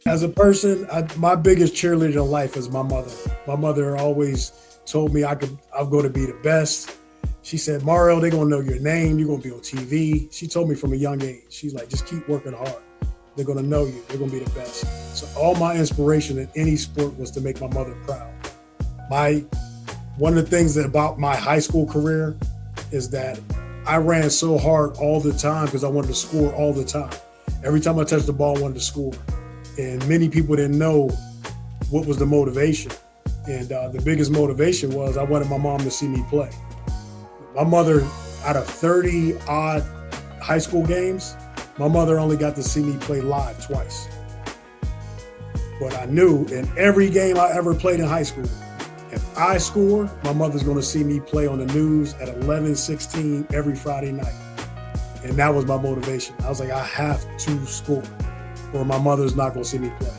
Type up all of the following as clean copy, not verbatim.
As a person, my biggest cheerleader in life is my mother. My mother always told me I'm going to be the best. She said, Mario, they're going to know your name. You're going to be on TV. She told me from a young age. She's like, just keep working hard. They're going to know you. They're going to be the best. So all my inspiration in any sport was to make my mother proud. One of the things about my high school career is that I ran so hard all the time because I wanted to score all the time. Every time I touched the ball, I wanted to score. And many people didn't know what was the motivation. And the biggest motivation was I wanted my mom to see me play. My mother, out of 30 odd high school games, my mother only got to see me play live twice. But I knew in every game I ever played in high school, if I score, my mother's going to see me play on the news at 11:16 every Friday night. And that was my motivation. I was like, I have to score, or my mother's not going to see me play.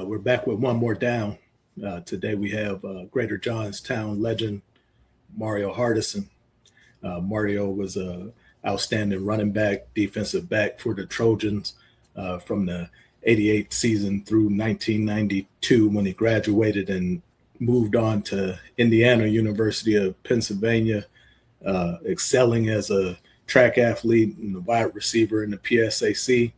We're back with one more down. Today we have Greater Johnstown legend Mario Hardison. Mario was an outstanding running back, defensive back for the Trojans from the '88 season through 1992 when he graduated and moved on to Indiana University of Pennsylvania, excelling as a track athlete and a wide receiver in the PSAC.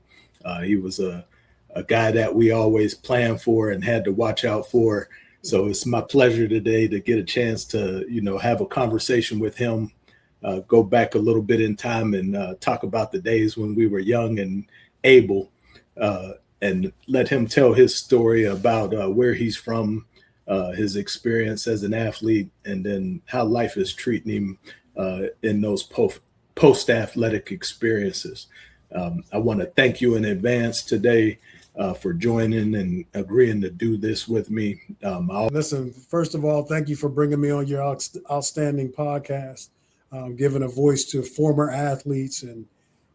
He was a a guy that we always planned for and had to watch out for. So it's my pleasure today to get a chance to, have a conversation with him, go back a little bit in time and talk about the days when we were young and able, and let him tell his story about where he's from, his experience as an athlete, and then how life is treating him in those post-athletic experiences. I want to thank you in advance today for joining and agreeing to do this with me. Listen, first of all, thank you for bringing me on your outstanding podcast, giving a voice to former athletes and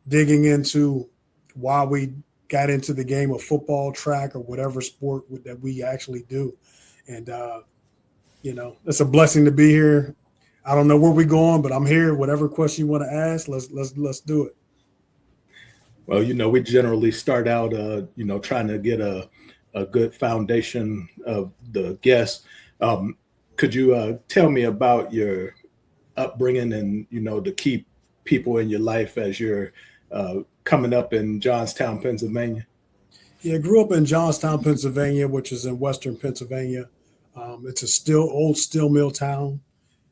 digging into why we got into the game of football, track, or whatever sport that we actually do. And, it's a blessing to be here. I don't know where we're going, but I'm here. Whatever question you want to ask, let's do it. Well, we generally start out, trying to get a good foundation of the guest. Could you tell me about your upbringing and, the key people in your life as you're coming up in Johnstown, Pennsylvania? Yeah, I grew up in Johnstown, Pennsylvania, which is in western Pennsylvania. It's a old steel mill town.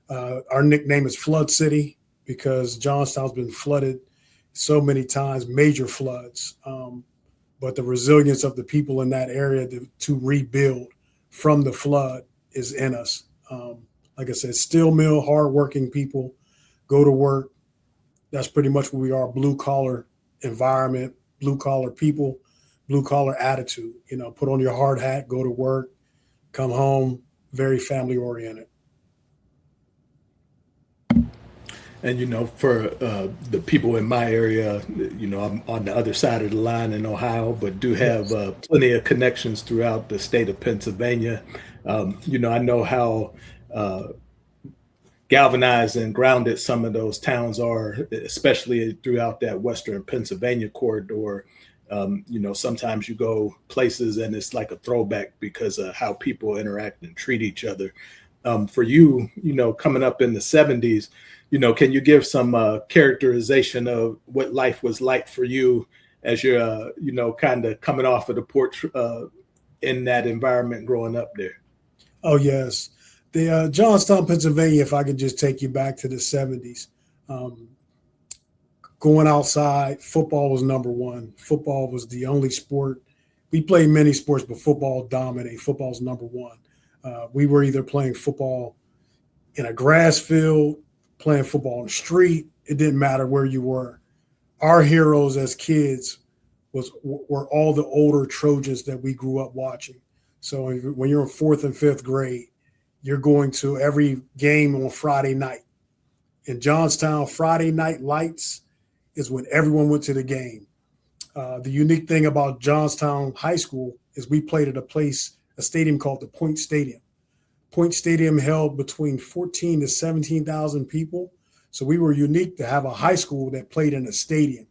Our nickname is Flood City because Johnstown's been flooded so many times, major floods. But the resilience of the people in that area to rebuild from the flood is in us. Like I said, steel mill, hardworking people, go to work. That's pretty much what we are, blue collar environment, blue collar people, blue collar attitude. Put on your hard hat, go to work, come home, very family oriented. And, for the people in my area, I'm on the other side of the line in Ohio, but do have plenty of connections throughout the state of Pennsylvania. I know how galvanized and grounded some of those towns are, especially throughout that western Pennsylvania corridor. Sometimes you go places and it's like a throwback because of how people interact and treat each other. For you, coming up in the 70s, can you give some characterization of what life was like for you as you're, kind of coming off of the porch in that environment growing up there? Oh, yes. The Johnstown, Pennsylvania, if I could just take you back to the 70s, going outside, football was number one. Football was the only sport. We played many sports, but football dominated. Football's number one. We were either playing football in a grass field, playing football on the street. It didn't matter where you were. Our heroes as kids were all the older Trojans that we grew up watching. So when you're in fourth and fifth grade, you're going to every game on Friday night. In Johnstown, Friday night lights is when everyone went to the game. The unique thing about Johnstown High School is we played at a stadium called the Point Stadium. Point Stadium held between 14 to 17,000 people. So we were unique to have a high school that played in a stadium.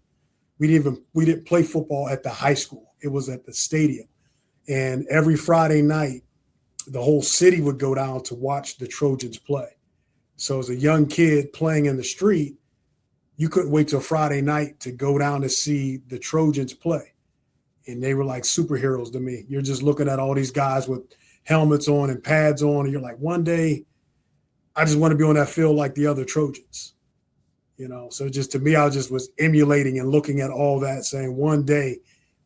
We didn't play football at the high school. It was at the stadium. And every Friday night, the whole city would go down to watch the Trojans play. So as a young kid playing in the street, you couldn't wait till Friday night to go down to see the Trojans play. And they were like superheroes to me. You're just looking at all these guys with helmets on and pads on, and you're like, one day, I just want to be on that field like the other Trojans. So just to me, I just was emulating and looking at all that, saying one day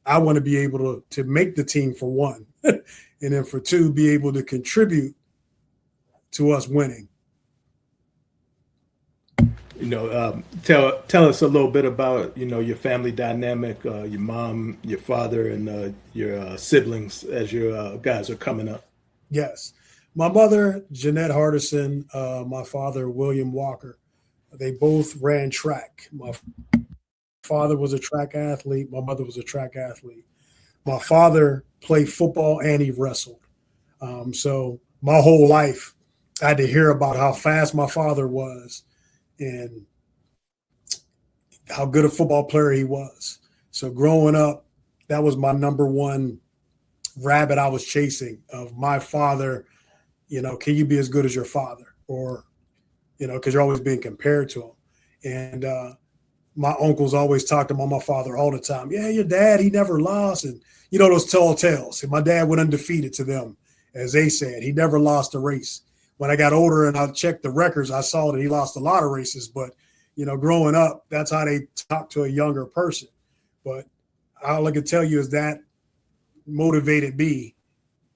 I want to be able to make the team for one, and then for two, be able to contribute to us winning. Tell us a little bit about, your family dynamic, your mom, your father, and your siblings as your guys are coming up. Yes. My mother, Jeanette Hardison, my father, William Walker, they both ran track. My father was a track athlete. My mother was a track athlete. My father played football and he wrestled. So my whole life, I had to hear about how fast my father was and how good a football player he was. So growing up, that was my number one rabbit I was chasing of my father. Can you be as good as your father? Or, because you're always being compared to him. And my uncles always talked about my father all the time. Yeah, your dad, he never lost. And, those tall tales. And my dad went undefeated to them, as they said. He never lost a race. When I got older and I checked the records, I saw that he lost a lot of races. But, growing up, that's how they talk to a younger person. But all I can tell you is that motivated me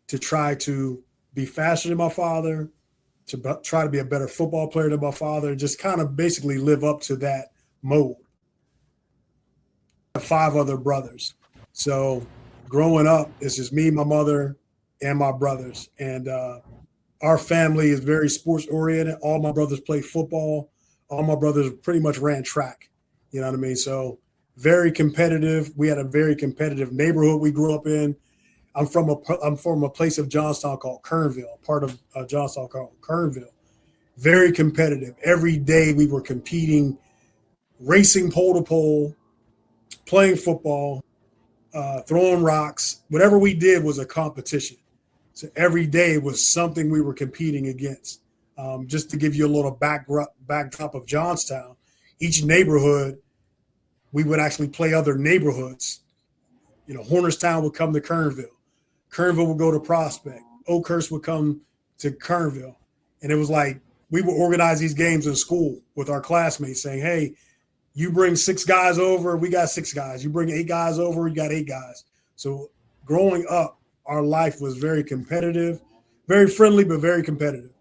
to try to be faster than my father, to try to be a better football player than my father, and just kind of basically live up to that mode. I have 5 other brothers. So growing up, it's just me, my mother, and my brothers. And our family is very sports oriented. All my brothers play football. All my brothers pretty much ran track. You know what I mean? So very competitive. We had a very competitive neighborhood we grew up in. I'm from a place of Johnstown called Kernville, part of Johnstown called Kernville. Very competitive. Every day we were competing, racing pole to pole, playing football, throwing rocks. Whatever we did was a competition. So every day was something we were competing against. Just to give you a little backdrop of Johnstown, each neighborhood, we would actually play other neighborhoods. Hornerstown would come to Kernville. Kernville would go to Prospect. Oakhurst would come to Kernville. And it was like we would organize these games in school with our classmates saying, hey, you bring 6 guys over, we got 6 guys. You bring 8 guys over, we got 8 guys. So growing up, our life was very competitive, very friendly, but very competitive.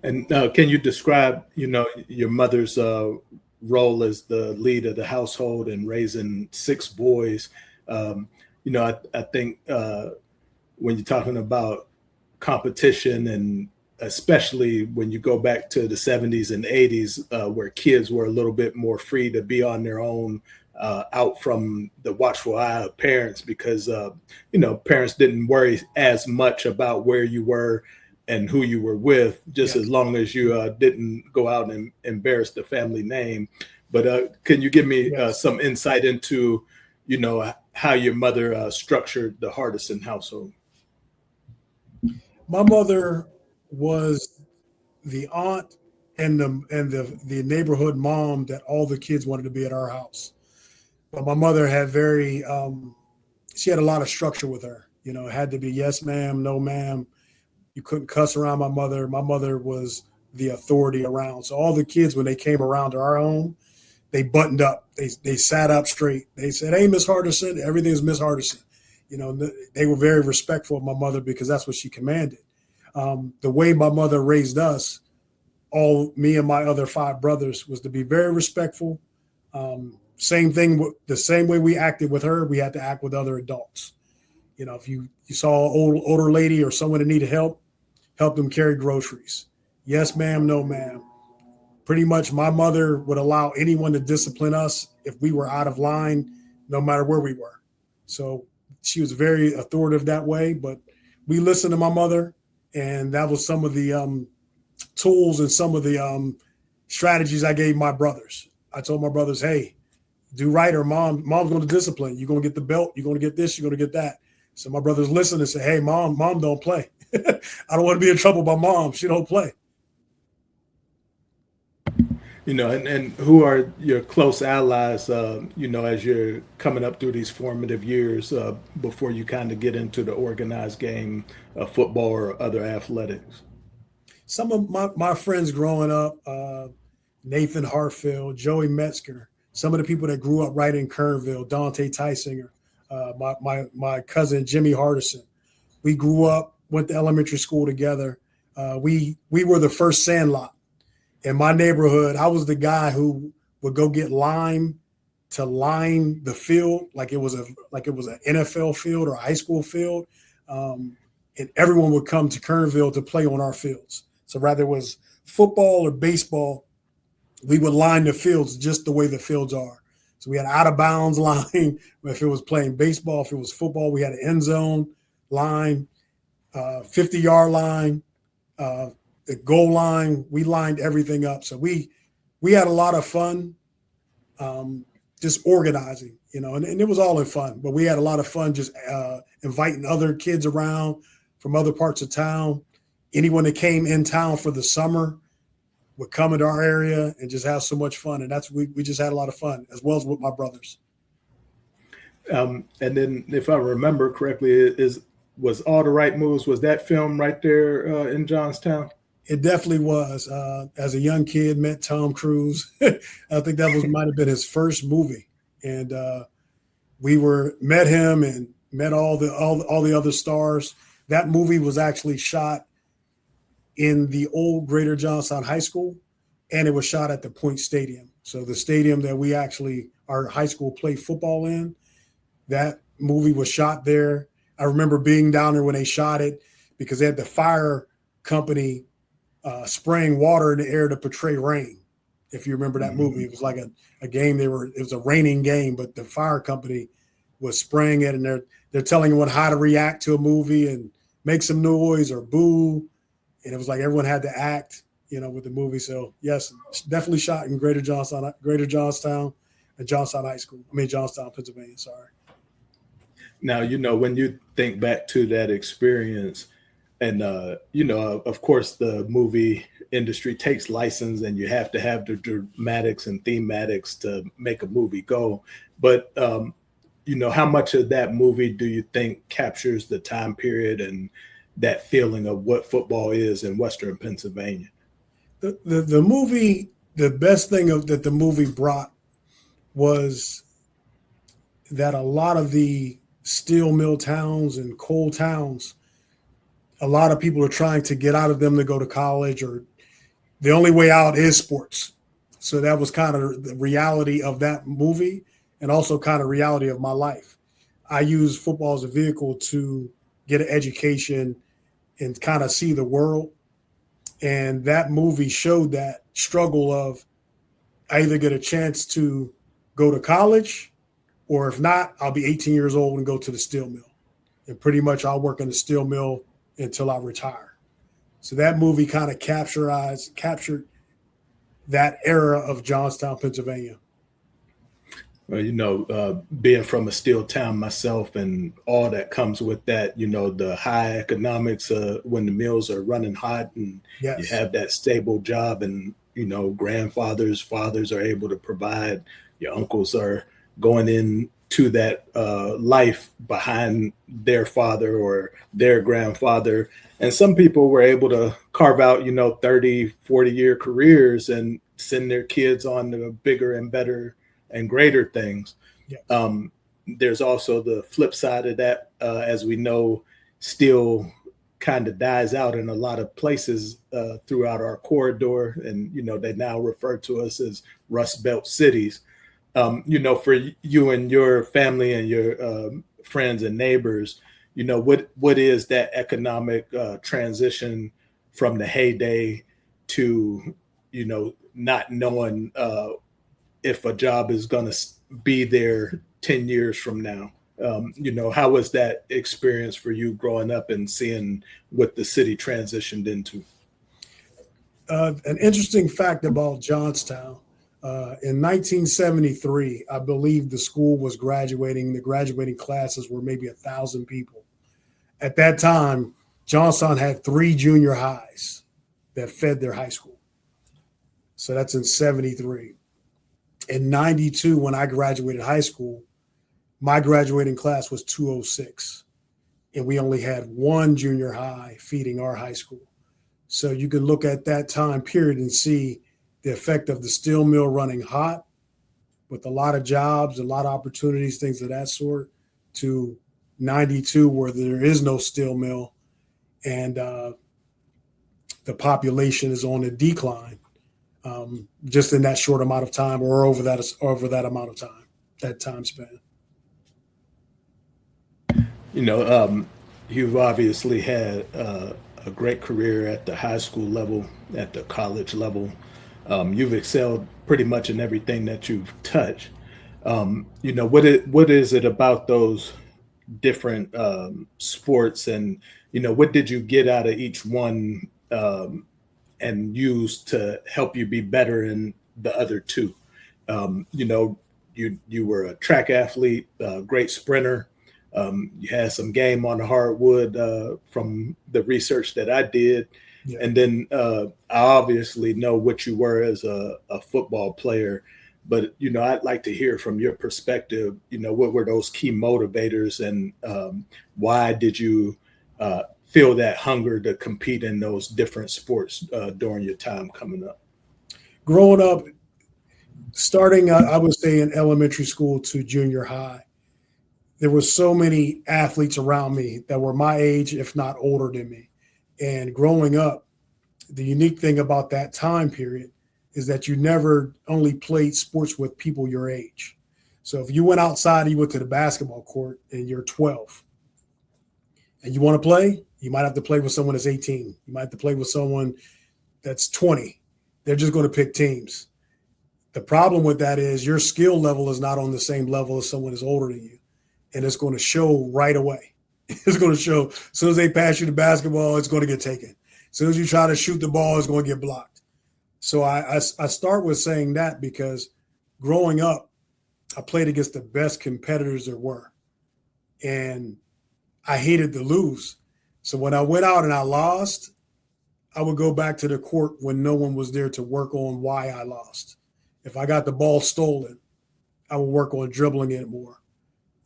And can you describe, your mother's role as the lead of the household and raising 6 boys? I think when you're talking about competition, and especially when you go back to the 70s and 80s, where kids were a little bit more free to be on their own, out from the watchful eye of parents, because, parents didn't worry as much about where you were and who you were with, just as long as you didn't go out and embarrass the family name. But can you give me some insight into, how your mother structured the Hardison household? My mother was the aunt and the neighborhood mom that all the kids wanted to be at our house. But my mother had she had a lot of structure with her. It had to be yes, ma'am, no, ma'am. You couldn't cuss around my mother. My mother was the authority around. So all the kids, when they came around to our home, they buttoned up. They sat up straight. They said, hey, Miss Hardison, everything's Miss Hardison. They were very respectful of my mother because that's what she commanded. The way my mother raised us, me and my other 5 brothers, was to be very respectful. Same thing, the same way we acted with her, we had to act with other adults. If you saw an older lady or someone that needed help them carry groceries. Yes, ma'am, no, ma'am. Pretty much my mother would allow anyone to discipline us if we were out of line, no matter where we were. So she was very authoritative that way, but we listened to my mother, and that was some of the tools and some of the strategies I gave my brothers. I told my brothers, hey, do right or mom's going to discipline. You're going to get the belt. You're going to get this. You're going to get that. So my brothers listened and said, hey, mom don't play. I don't want to be in trouble by mom. She don't play. And who are your close allies, as you're coming up through these formative years before you kind of get into the organized game of football or other athletics? Some of my friends growing up, Nathan Hartfield, Joey Metzger, some of the people that grew up right in Kernville, Dante Tysinger, my cousin Jimmy Hardison. We grew up, went to elementary school together. We were the first sandlot. In my neighborhood, I was the guy who would go get lime to line the field like it was an NFL field or a high school field, and everyone would come to Kernville to play on our fields. So whether it was football or baseball, we would line the fields just the way the fields are. So we had out of bounds line. If it was playing baseball, if it was football, we had an end zone line, 50-yard line. The goal line, we lined everything up. So we had a lot of fun just organizing, and it was all in fun. But we had a lot of fun just inviting other kids around from other parts of town. Anyone that came in town for the summer, would come into our area and just have so much fun. And we just had a lot of fun, as well as with my brothers. And then, if I remember correctly, was All the Right Moves, was that film right there in Johnstown? It definitely was. As a young kid, met Tom Cruise. I think that might have been his first movie, and met him and met all the other stars. That movie was actually shot in the old Greater Johnstown High School, and it was shot at the Point Stadium. So the stadium that our high school played football in, that movie was shot there. I remember being down there when they shot it because they had the fire company spraying water in the air to portray rain. If you remember that movie, it was like a game. It was a raining game, but the fire company was spraying it, and they're telling everyone how to react to a movie and make some noise or boo. And it was like everyone had to act, with the movie. So yes, definitely shot in Greater Johnstown, and Johnstown High School. Johnstown, Pennsylvania. Sorry. Now, when you think back to that experience, and, of course, the movie industry takes license and you have to have the dramatics and thematics to make a movie go. But, how much of that movie do you think captures the time period and that feeling of what football is in Western Pennsylvania? The movie, the best thing that the movie brought was that a lot of the steel mill towns and coal towns, a lot of people are trying to get out of them to go to college, or the only way out is sports. So that was kind of the reality of that movie, and also kind of reality of my life. I use football as a vehicle to get an education and kind of see the world. And that movie showed that struggle of I either get a chance to go to college, or if not, I'll be 18 years old and go to the steel mill. And pretty much I'll work in the steel mill until I retire. So that movie kind of captured that era of Johnstown, Pennsylvania. Well, being from a steel town myself and all that comes with that, the high economics when the mills are running hot and Yes. You have that stable job, and, grandfathers, fathers are able to provide, your uncles are going into that life behind their father or their grandfather. And some people were able to carve out, 30, 40-year careers and send their kids on to bigger and better and greater things. Yeah. There's also the flip side of that, as we know, steel kind of dies out in a lot of places throughout our corridor. And, they now refer to us as Rust Belt cities. For you and your family and your friends and neighbors, what is that economic transition from the heyday to, not knowing if a job is going to be there 10 years from now? How was that experience for you growing up and seeing what the city transitioned into? An interesting fact about Johnstown, in 1973, I believe the school was graduating. The graduating classes were maybe 1,000 people. At that time, Johnstown had 3 junior highs that fed their high school. So that's in 73. In 92, when I graduated high school, my graduating class was 206, and we only had 1 junior high feeding our high school. So you can look at that time period and see the effect of the steel mill running hot with a lot of jobs, a lot of opportunities, things of that sort, to 92 where there is no steel mill and the population is on a decline. Just in that short amount of time, or over that amount of time, that time span. You've obviously had a great career at the high school level, at the college level. You've excelled pretty much in everything that you've touched. What is it about those different sports, and what did you get out of each one and use to help you be better in the other two? You were a track athlete, a great sprinter. You had some game on the hardwood from the research that I did. Yeah. And then I obviously know what you were as a football player, but I'd like to hear from your perspective. What were those key motivators, and why did you feel that hunger to compete in those different sports during your time coming up? Growing up, starting, I would say in elementary school to junior high, there were so many athletes around me that were my age, if not older than me. And growing up, the unique thing about that time period is that you never only played sports with people your age. So if you went outside and you went to the basketball court and you're 12 and you want to play, you might have to play with someone that's 18. You might have to play with someone that's 20. They're just going to pick teams. The problem with that is your skill level is not on the same level as someone that's older than you. And it's going to show right away. It's going to show as soon as they pass you the basketball, it's going to get taken. As soon as you try to shoot the ball, it's going to get blocked. So I start with saying that because growing up, I played against the best competitors there were. And I hated to lose. So when I went out and I lost, I would go back to the court when no one was there to work on why I lost. If I got the ball stolen, I would work on dribbling it more,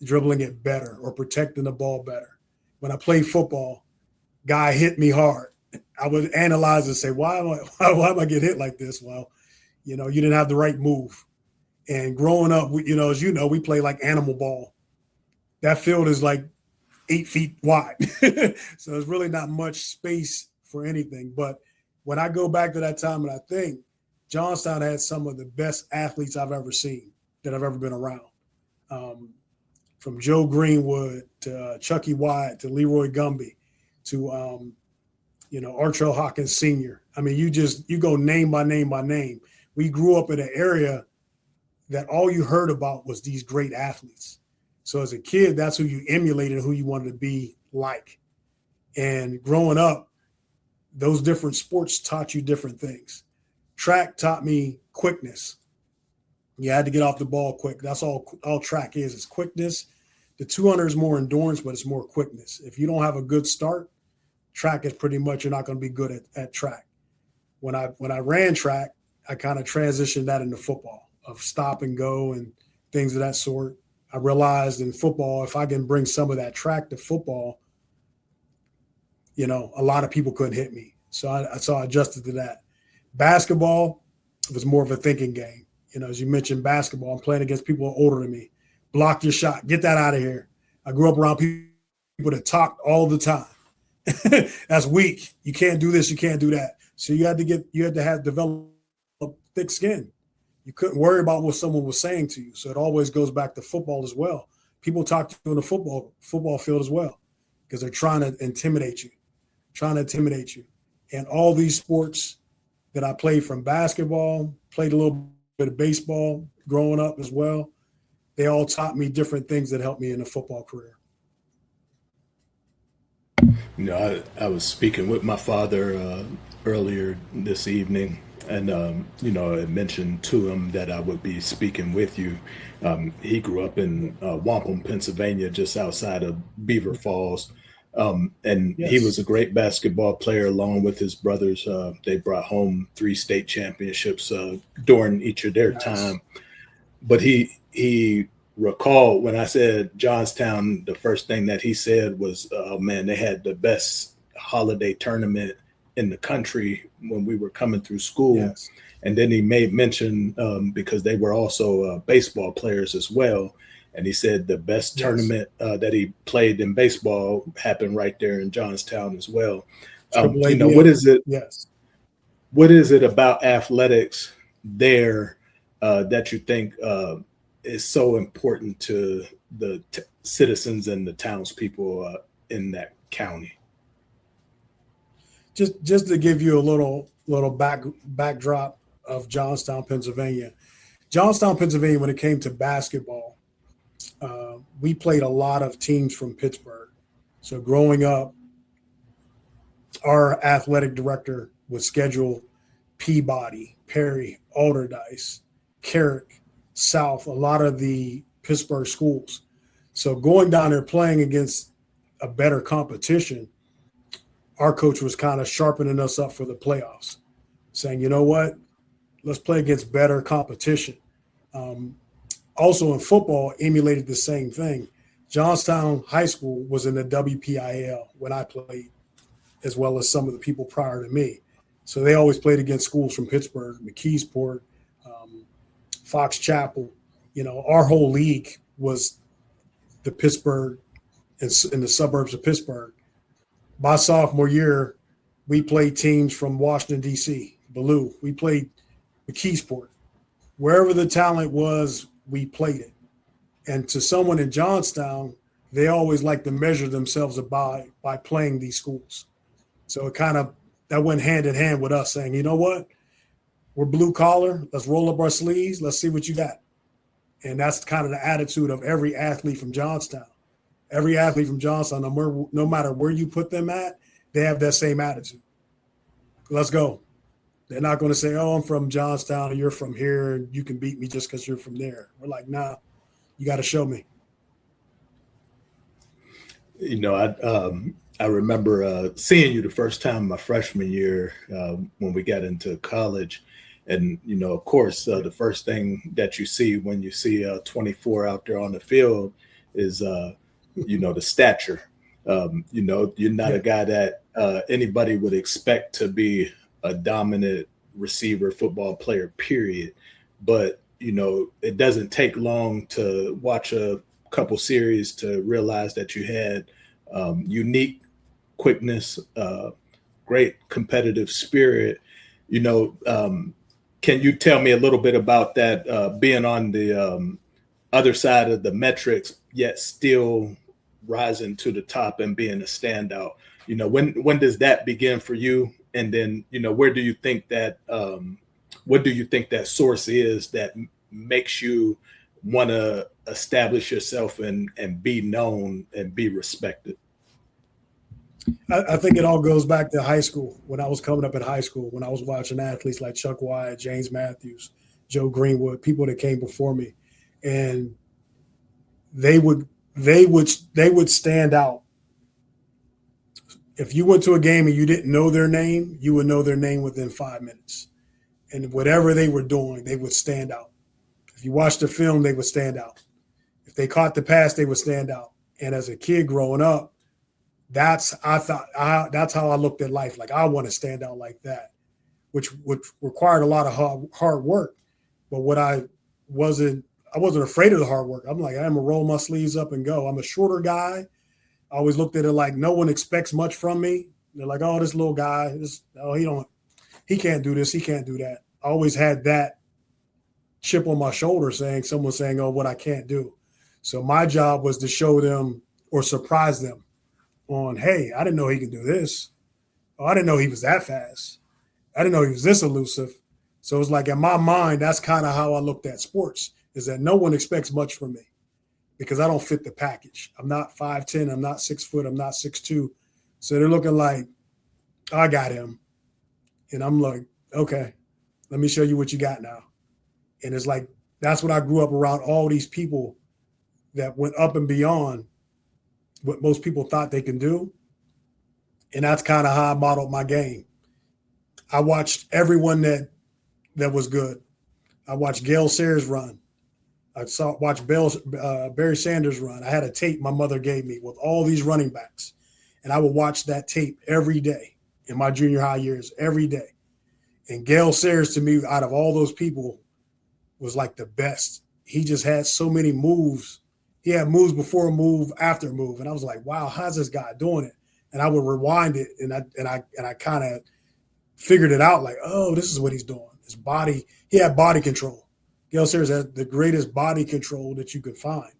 dribbling it better, or protecting the ball better. When I played football, guy hit me hard. I would analyze and say, why am I getting hit like this? Well, you didn't have the right move. And growing up, as you know, we play like animal ball. That field is like 8 feet wide. So there's really not much space for anything. But when I go back to that time, and I think Johnstown had some of the best athletes I've ever seen, that I've ever been around. From Joe Greenwood to Chucky Wyatt to Leroy Gumby to Artrell Hawkins Sr. I mean, you go name by name by name. We grew up in an area that all you heard about was these great athletes. So as a kid, that's who you emulated, who you wanted to be like. And growing up, those different sports taught you different things. Track taught me quickness. You had to get off the ball quick. That's all track is quickness. The 200 is more endurance, but it's more quickness. If you don't have a good start, track is pretty much, you're not going to be good at track. When I ran track, I kind of transitioned that into football, of stop and go and things of that sort. I realized in football, if I can bring some of that track to football, a lot of people couldn't hit me. So I adjusted to that. Basketball was more of a thinking game. As you mentioned, basketball, I'm playing against people older than me. Block your shot. Get that out of here. I grew up around people that talked all the time. That's weak. You can't do this. You can't do that. So you had to develop thick skin. You couldn't worry about what someone was saying to you. So it always goes back to football as well. People talk to you in the football field as well, because they're trying to intimidate you. And all these sports that I played, from basketball, played a little bit of baseball growing up as well, they all taught me different things that helped me in a football career. I was speaking with my father earlier this evening, and I mentioned to him that I would be speaking with you. He grew up in Wampum, Pennsylvania, just outside of Beaver Falls. And Yes. He was a great basketball player along with his brothers. They brought home 3 state championships during each of their time. But he recalled when I said Johnstown, the first thing that he said was, oh man, they had the best holiday tournament in the country when we were coming through school. Yes. And then he made mention, because they were also baseball players as well. And he said the best tournament that he played in baseball happened right there in Johnstown as well. What is it? Yes. What is it about athletics there that you think is so important to the citizens and the townspeople in that county? Just to give you a little backdrop of Johnstown, Pennsylvania. Johnstown, Pennsylvania, when it came to basketball, we played a lot of teams from Pittsburgh. So growing up, our athletic director would schedule Peabody, Perry, Alderdice, Carrick, South, a lot of the Pittsburgh schools. So going down there playing against a better competition, our coach was kind of sharpening us up for the playoffs, saying, you know what, let's play against better competition. Um, Also in football, emulated the same thing. Johnstown High School was in the WPIAL when I played, as well as some of the people prior to me. So they always played against schools from Pittsburgh, McKeesport, um, Fox Chapel. Our whole league was the Pittsburgh and in the suburbs of Pittsburgh. My sophomore year, we played teams from Washington, D.C., Ballou. We played McKeesport. Wherever the talent was, we played it. And to someone in Johnstown, they always like to measure themselves by playing these schools. So it kind of that went hand in hand with us saying, you know what, we're blue collar. Let's roll up our sleeves. Let's see what you got. And that's kind of the attitude of every athlete from Johnstown. Every athlete from Johnstown, no matter where you put them at, they have that same attitude. Let's go. They're not going to say, oh, I'm from Johnstown and you're from here and you can beat me just because you're from there. We're like, nah, you got to show me. I remember seeing you the first time my freshman year when we got into college. And, of course, the first thing that you see when you see 24 out there on the field is, the stature. You're not a guy that anybody would expect to be a dominant receiver, football player, period. But, it doesn't take long to watch a couple series to realize that you had unique quickness, great competitive spirit. Can you tell me a little bit about that, being on the other side of the metrics, yet still rising to the top and being a standout? When does that begin for you? And then, where do you think that, what do you think that source is that makes you want to establish yourself and be known and be respected? I think it all goes back to high school. When I was coming up in high school, when I was watching athletes like Chuck Wyatt, James Matthews, Joe Greenwood, people that came before me, and they would stand out. If you went to a game and you didn't know their name, you would know their name within 5 minutes. And whatever they were doing, they would stand out. If you watched the film, they would stand out. If they caught the pass, they would stand out. And as a kid growing up, that's how I looked at life. Like, I want to stand out like that, which required a lot of hard work. But I wasn't afraid of the hard work. I'm like, I'm gonna roll my sleeves up and go. I'm a shorter guy. I always looked at it like no one expects much from me. They're like, oh, this little guy, he can't do this, he can't do that. I always had that chip on my shoulder someone saying, oh, what I can't do. So my job was to show them or surprise them on, hey, I didn't know he could do this. Oh, I didn't know he was that fast. I didn't know he was this elusive. So it's like, in my mind, that's kind of how I looked at sports, is that no one expects much from me because I don't fit the package. I'm not 5'10", I'm not 6 foot, I'm not 6'2". So they're looking like, I got him. And I'm like, okay, let me show you what you got now. And it's like, that's what I grew up around, all these people that went up and beyond what most people thought they can do. And that's kind of how I modeled my game. I watched everyone that was good. I watched Gale Sayers run. I watched Barry Sanders run. I had a tape my mother gave me with all these running backs. And I would watch that tape every day in my junior high years, every day. And Gale Sayers, to me, out of all those people, was like the best. He just had so many moves. He had moves before a move, after a move. And I was like, wow, how's this guy doing it? And I would rewind it, and I kind of figured it out, like, oh, this is what he's doing. His body, he had body control. Gale Sayers had the greatest body control that you could find.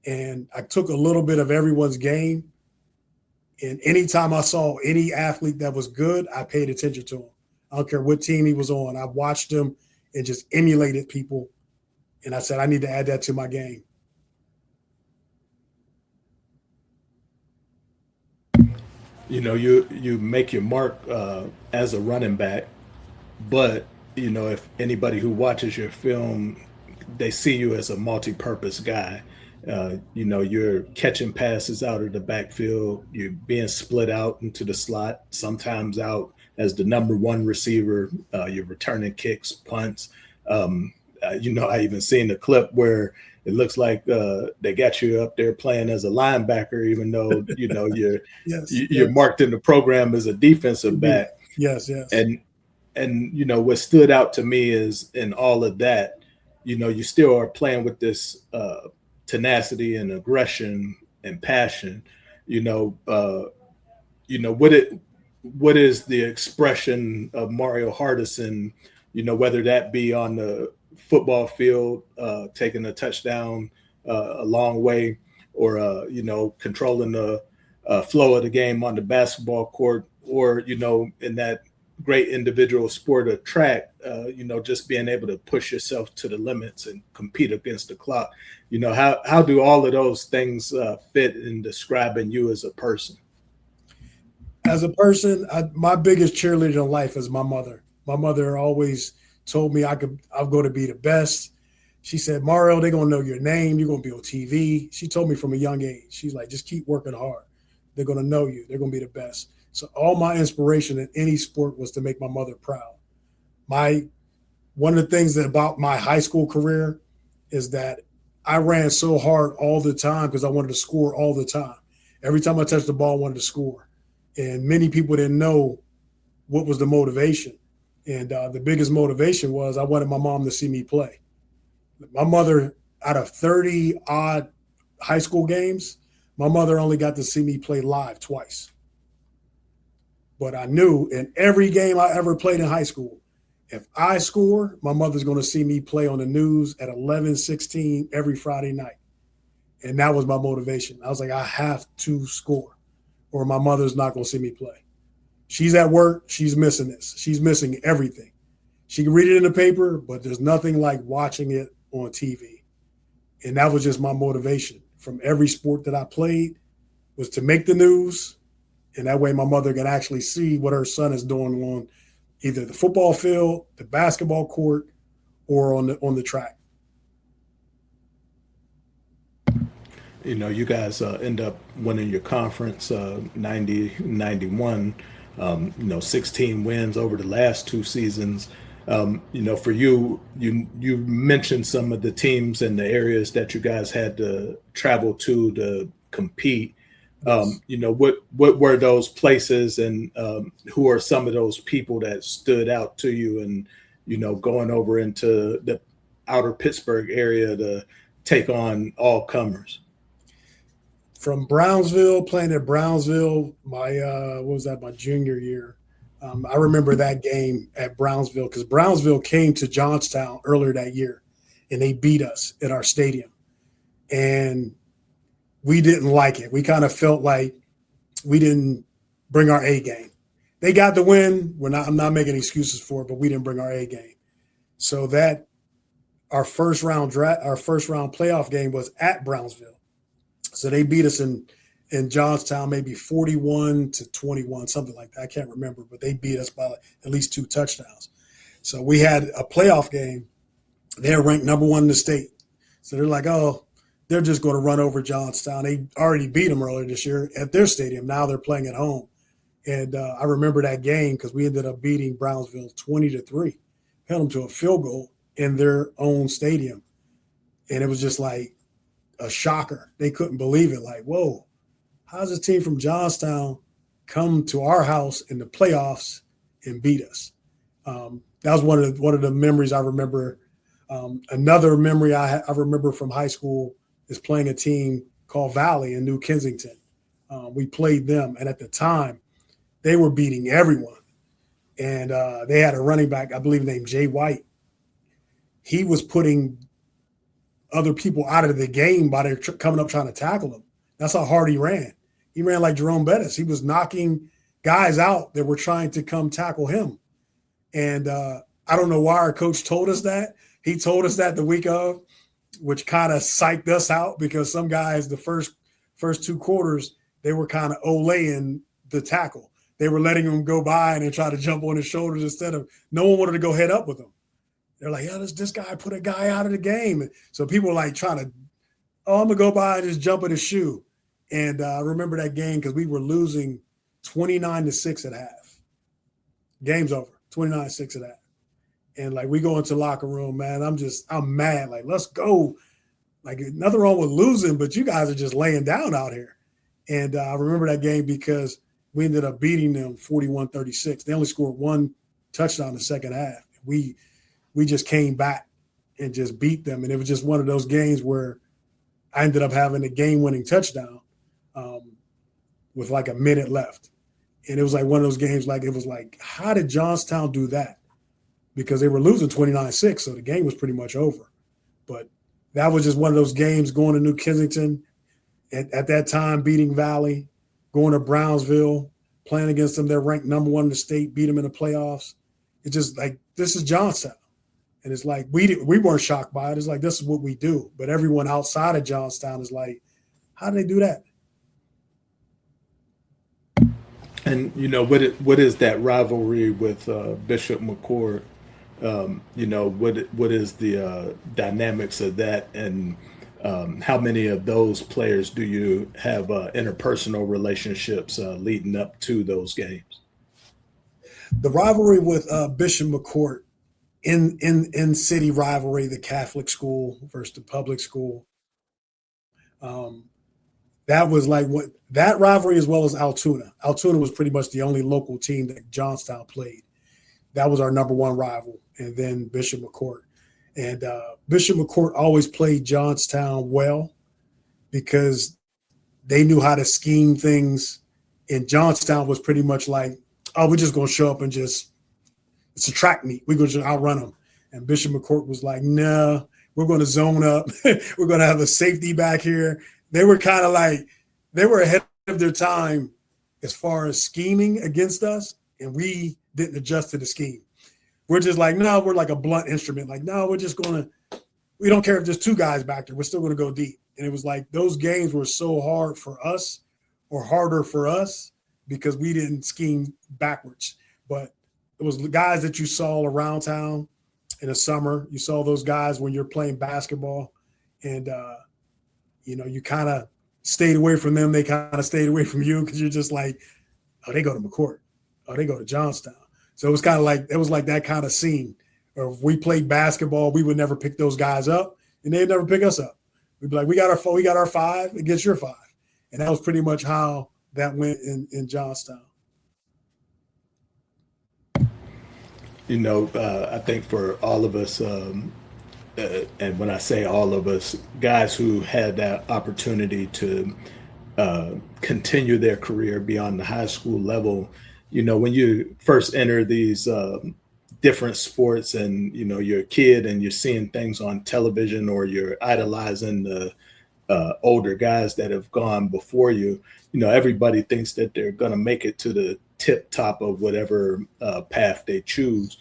And I took a little bit of everyone's game. And anytime I saw any athlete that was good, I paid attention to him. I don't care what team he was on. I watched him and just emulated people. And I said, I need to add that to my game. You make your mark as a running back, but if anybody who watches your film, they see you as a multi-purpose guy. You're catching passes out of the backfield. You're being split out into the slot, sometimes out as the number one receiver. You're returning kicks, punts. I even seen the clip where it looks like they got you up there playing as a linebacker, even though you're you're marked in the program as a defensive back. Yes. And what stood out to me is in all of that, you still are playing with this tenacity and aggression and passion. What is the expression of Mario Hardison? Whether that be on the football field, taking a touchdown a long way, or controlling the flow of the game on the basketball court, or in that great individual sport of track, just being able to push yourself to the limits and compete against the clock. How do all of those things fit in describing you as a person? As a person, my biggest cheerleader in life is my mother. My mother always told me I'm going to be the best. She said, Mario, they're going to know your name. You're going to be on TV. She told me from a young age. She's like, just keep working hard. They're going to know you. They're going to be the best. So all my inspiration in any sport was to make my mother proud. One of the things about my high school career is that I ran so hard all the time because I wanted to score all the time. Every time I touched the ball, I wanted to score. And many people didn't know what was the motivation. And the biggest motivation was I wanted my mom to see me play. My mother, out of 30 odd high school games, my mother only got to see me play live twice. But I knew in every game I ever played in high school, if I score, my mother's going to see me play on the news at 11:16 every Friday night. And that was my motivation. I was like, I have to score or my mother's not going to see me play. She's at work. She's missing this. She's missing everything. She can read it in the paper, but there's nothing like watching it on TV. And that was just my motivation from every sport that I played, was to make the news. And that way my mother can actually see what her son is doing on either the football field, the basketball court, or on the track. You guys end up winning your conference 90-91, 16 wins over the last two seasons. For you mentioned some of the teams and the areas that you guys had to travel to compete. What were those places, and who are some of those people that stood out to you, and going over into the outer Pittsburgh area to take on all comers? From Brownsville, playing at Brownsville, my junior year. I remember that game at Brownsville because Brownsville came to Johnstown earlier that year, and they beat us at our stadium. And we didn't like it. We kind of felt like we didn't bring our A game. They got the win. I'm not making excuses for it, but we didn't bring our A game. So that our first round playoff game was at Brownsville. So they beat us in Johnstown, maybe 41-21, something like that. I can't remember, but they beat us by at least 2 touchdowns. So we had a playoff game. They're ranked number 1 in the state. So they're like, oh, they're just going to run over Johnstown. They already beat them earlier this year at their stadium. Now they're playing at home. And I remember that game because we ended up beating Brownsville 20-3, held them to a field goal in their own stadium. And it was just like a shocker. They couldn't believe it. Like, whoa, how's a team from Johnstown come to our house in the playoffs and beat us? That was one of the memories I remember. Another memory I remember from high school is playing a team called Valley in New Kensington. We played them, and at the time, they were beating everyone. And they had a running back, I believe, named Jay White. He was putting other people out of the game by their coming up trying to tackle him. That's how hard he ran. He ran like Jerome Bettis. He was knocking guys out that were trying to come tackle him. And I don't know why our coach told us that. He told us that the week of, which kind of psyched us out because some guys, the first 2 quarters, they were kind of olaying the tackle. They were letting him go by and then try to jump on his shoulders instead of no one wanted to go head up with him. They're like, yeah, this guy put a guy out of the game. And so people were like trying to oh, I'm gonna go by and just jump in the shoe. And I remember that game because we were losing 29-6 at half. Game's over, 29-6 at half. And like we go into the locker room, man, I'm mad. Like, let's go. Like nothing wrong with losing, but you guys are just laying down out here. And I remember that game because we ended up beating them 41-36. They only scored one touchdown in the second half. We just came back and just beat them. And it was just one of those games where I ended up having a game-winning touchdown with like a minute left. And it was like one of those games, like it was like, how did Johnstown do that? Because they were losing 29-6, so the game was pretty much over. But that was just one of those games going to New Kensington, at that time beating Valley, going to Brownsville, playing against them. They're ranked number 1 in the state, beat them in the playoffs. It's just like, this is Johnstown. And it's like, we weren't shocked by it. It's like, this is what we do. But everyone outside of Johnstown is like, how do they do that? And, what is that rivalry with Bishop McCord? What is the dynamics of that, and how many of those players do you have interpersonal relationships leading up to those games? The rivalry with Bishop McCourt in city rivalry, the Catholic school versus the public school. That was like what that rivalry, as well as Altoona. Altoona was pretty much the only local team that Johnstown played. That was our number 1 rival, and then Bishop McCourt. And Bishop McCourt always played Johnstown well because they knew how to scheme things. And Johnstown was pretty much like, oh, we're just going to show up and it's a track meet. We're going to just outrun them. And Bishop McCourt was like, no, we're going to zone up. We're going to have a safety back here. They were kind of like, they were ahead of their time as far as scheming against us. And we didn't adjust to the scheme. We're just like, no, we're like a blunt instrument. Like, no, we don't care if there's 2 guys back there. We're still going to go deep. And it was like those games were so hard for us, or harder for us, because we didn't scheme backwards. But it was the guys that you saw around town in the summer. You saw those guys when you're playing basketball, and, you kind of stayed away from them. They kind of stayed away from you because you're just like, oh, they go to McCourt. Oh, they go to Johnstown. So it was kind of like, it was like that kind of scene. Or if we played basketball, we would never pick those guys up, and they'd never pick us up. We'd be like, we got our 5 against your 5. And that was pretty much how that went in Johnstown. I think for all of us, and when I say all of us, guys who had that opportunity to continue their career beyond the high school level, when you first enter these different sports, and you're a kid and you're seeing things on television, or you're idolizing the older guys that have gone before you, everybody thinks that they're going to make it to the tip top of whatever path they choose.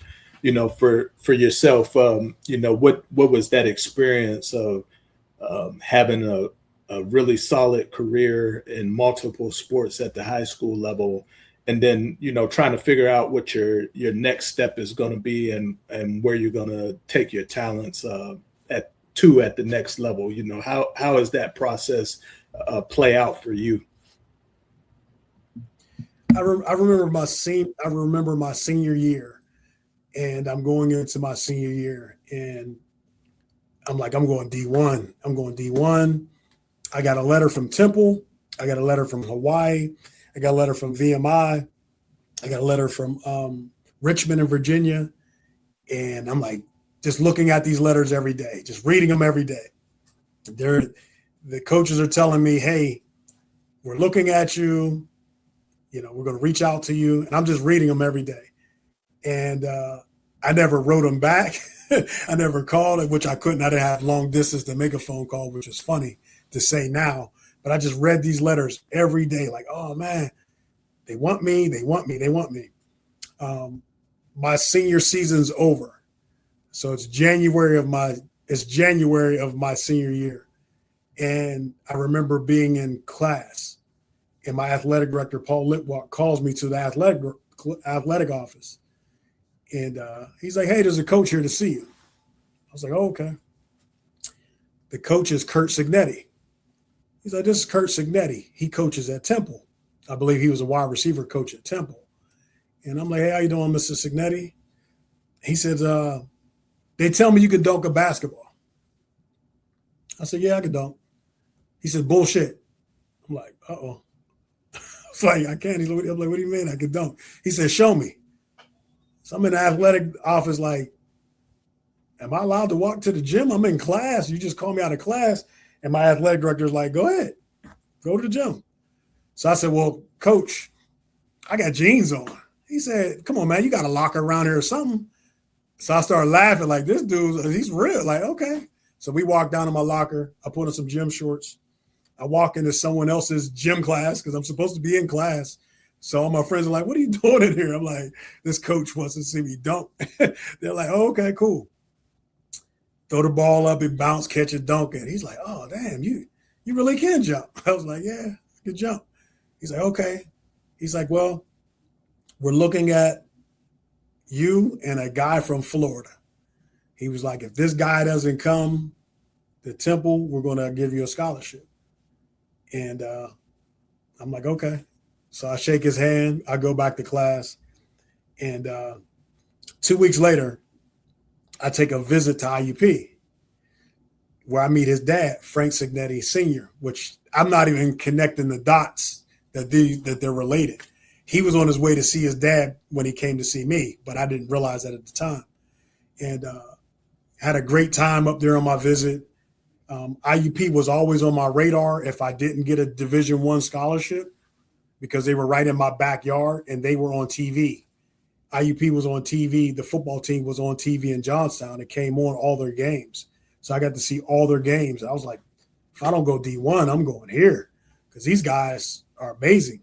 For yourself, what was that experience of having a really solid career in multiple sports at the high school level, and then trying to figure out what your next step is going to be, and where you're going to take your talents at the next level? How does that process play out for you? I remember my senior year, and I'm going into my senior year, and I'm like, I'm going D1. I got a letter from Temple. I got a letter from Hawaii. I got a letter from VMI. I got a letter from Richmond in Virginia. And I'm like, just looking at these letters every day, just reading them every day. The coaches are telling me, hey, we're looking at you. We're going to reach out to you. And I'm just reading them every day. And I never wrote them back. I never called it, which I couldn't. I didn't have long distance to make a phone call, which is funny to say now. But I just read these letters every day, like, oh, man, they want me. My senior season's over. So it's January of my senior year. And I remember being in class, and my athletic director, Paul Litwalk, calls me to the athletic office. And he's like, hey, there's a coach here to see you. I was like, oh, okay. The coach is Kurt Signetti. He's like, this is Kurt Signetti. He coaches at Temple. I believe he was a wide receiver coach at Temple. And I'm like, hey, how you doing, Mr. Signetti? He says, they tell me you can dunk a basketball. I said, yeah, I can dunk. He said, bullshit. I'm like, uh-oh. It's like, I can't. I'm like, what do you mean I can dunk? He said, show me. So I'm in the athletic office like, am I allowed to walk to the gym? I'm in class. You just call me out of class. And my athletic director is like, go ahead. Go to the gym. So I said, well, coach, I got jeans on. He said, come on, man, you got a locker around here or something. So I started laughing like, this dude, he's real. Like, okay. So we walked down to my locker. I put on some gym shorts. I walk into someone else's gym class because I'm supposed to be in class. So all my friends are like, what are you doing in here? I'm like, this coach wants to see me dunk. They're like, oh, okay, cool. Throw the ball up and bounce, catch it, dunk it. He's like, oh, damn, you really can jump. I was like, yeah, I can jump. He's like, okay. He's like, well, we're looking at you and a guy from Florida. He was like, if this guy doesn't come to Temple, we're going to give you a scholarship. And I'm like, okay. So I shake his hand. I go back to class. And 2 weeks later, I take a visit to IUP where I meet his dad, Frank Signetti Sr., which I'm not even connecting the dots that they're related. He was on his way to see his dad when he came to see me, but I didn't realize that at the time. And had a great time up there on my visit. IUP was always on my radar if I didn't get a Division I scholarship because they were right in my backyard and they were on TV. IUP was on TV. The football team was on TV in Johnstown. It came on all their games. So I got to see all their games. I was like, if I don't go D1, I'm going here because these guys are amazing.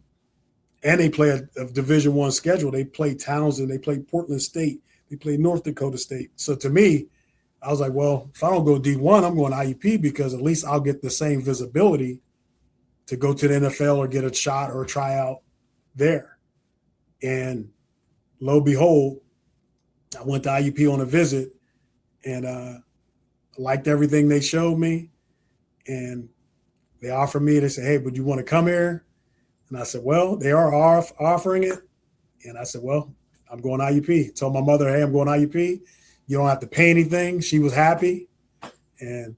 And they play a Division I schedule. They play Townsend. They play Portland State. They play North Dakota State. So to me, I was like, well, if I don't go D1, I'm going IUP because at least I'll get the same visibility to go to the NFL or get a shot or a tryout there. And lo and behold, I went to IUP on a visit and liked everything they showed me. And they offered me, they said, hey, would you want to come here? And I said, well, they are offering it. And I said, well, I'm going IUP. Told my mother, hey, I'm going IUP. You don't have to pay anything. She was happy. And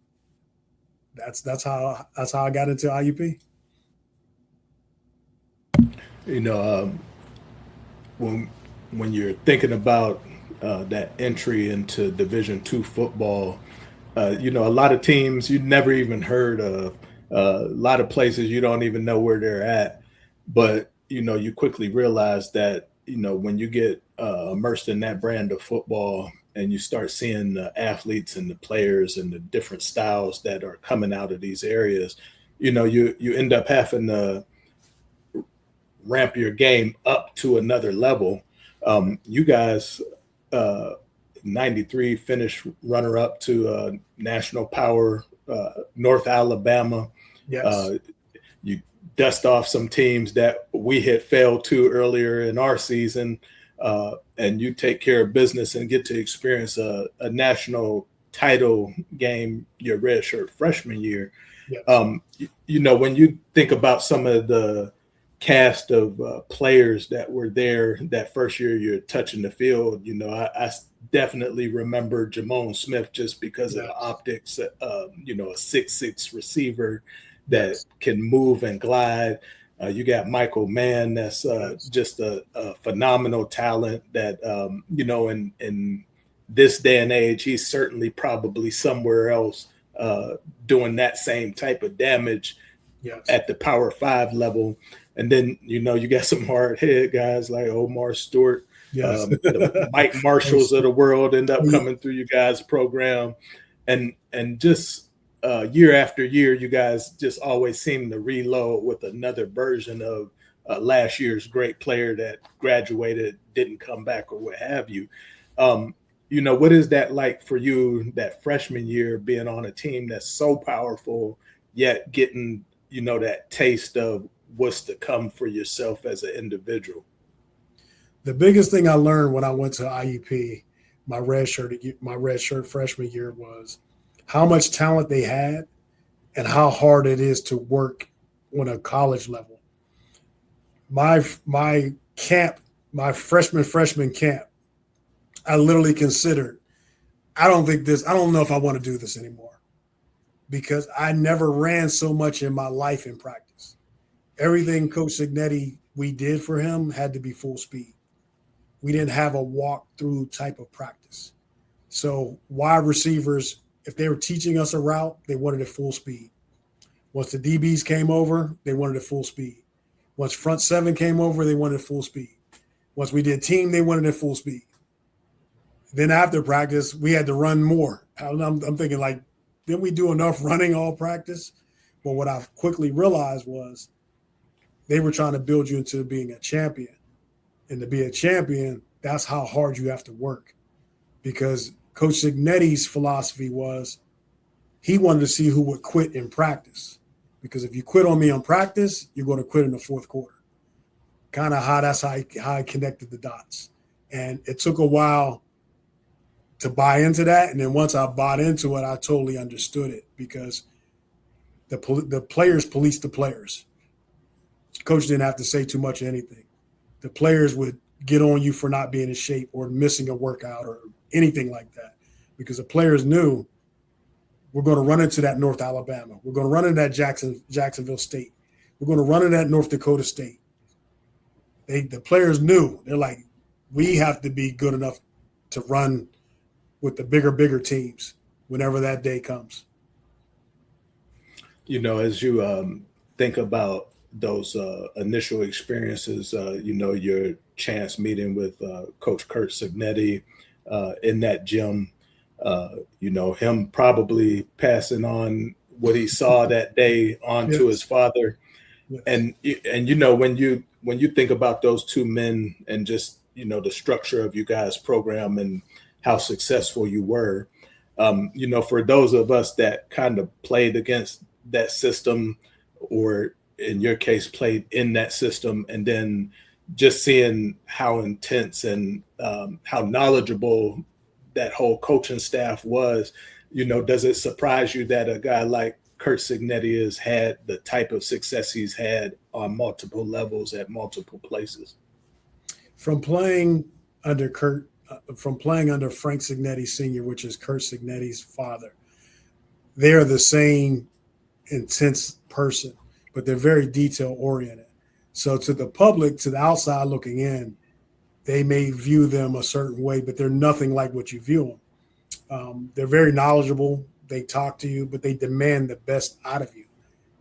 that's how I got into IUP. You know, when you're thinking about that entry into Division II football, you know, a lot of teams you never even heard of, a lot of places you don't even know where they're at. But, you know, you quickly realize that, you know, when you get immersed in that brand of football and you start seeing the athletes and the players and the different styles that are coming out of these areas, you know, you end up having to ramp your game up to another level. You guys, 93 finished runner up to National Power North Alabama. Yes. You dust off some teams that we had failed to earlier in our season, and you take care of business and get to experience a national title game your redshirt freshman year. Yes. You know, when you think about some of the cast of players that were there that first year you're touching the field, you know, I definitely remember Jamone Smith just because of the optics, you know, a 6'6" receiver that can move and glide. You got Michael Mann, that's just a phenomenal talent that, you know, in this day and age, he's certainly probably somewhere else doing that same type of damage at the Power 5 level. And then, you know, you got some hard head guys like Omar Stewart, the Mike Marshalls of the world end up coming through you guys' program. And just year after year, you guys just always seem to reload with another version of last year's great player that graduated, didn't come back or what have you. You know, what is that like for you that freshman year being on a team that's so powerful, yet getting, you know, that taste of what's to come for yourself as an individual? The biggest thing I learned when I went to IUP, my red shirt freshman year, was how much talent they had and how hard it is to work on a college level. My camp, my freshman camp, I literally considered, I don't know if I want to do this anymore, because I never ran so much in my life in practice. Everything Coach Signetti we did for him had to be full speed. We didn't have a walk-through type of practice. So wide receivers, if they were teaching us a route, they wanted it full speed. Once the DBs came over, they wanted it full speed. Once front seven came over, they wanted it full speed. Once we did team, they wanted it full speed. Then after practice, we had to run more. I'm thinking, like, didn't we do enough running all practice? But what I quickly realized was they were trying to build you into being a champion. And to be a champion, that's how hard you have to work. Because Coach Signetti's philosophy was he wanted to see who would quit in practice. Because if you quit on me on practice, you're going to quit in the fourth quarter. Kind of how I connected the dots. And it took a while to buy into that. And then once I bought into it, I totally understood it, because the players police the players. Coach didn't have to say too much of anything. The players would get on you for not being in shape or missing a workout or anything like that, because the players knew we're going to run into that North Alabama. We're going to run into that Jacksonville State. We're going to run into that North Dakota State. The players knew. They're like, we have to be good enough to run with the bigger teams whenever that day comes. You know, as you think about those initial experiences, your chance meeting with Coach Curt Signetti in that gym, him probably passing on what he saw that day on to his father. Yes. And when you think about those two men and just, the structure of you guys' program and how successful you were, for those of us that kind of played against that system, or in your case, played in that system, and then just seeing how intense and how knowledgeable that whole coaching staff was, does it surprise you that a guy like Curt Signetti has had the type of success he's had on multiple levels at multiple places? From playing under Frank Signetti Sr., which is Curt Signetti's father, they're the same intense person, but they're very detail oriented. So to the public, to the outside looking in, they may view them a certain way, but they're nothing like what you view them. They're very knowledgeable. They talk to you, but they demand the best out of you.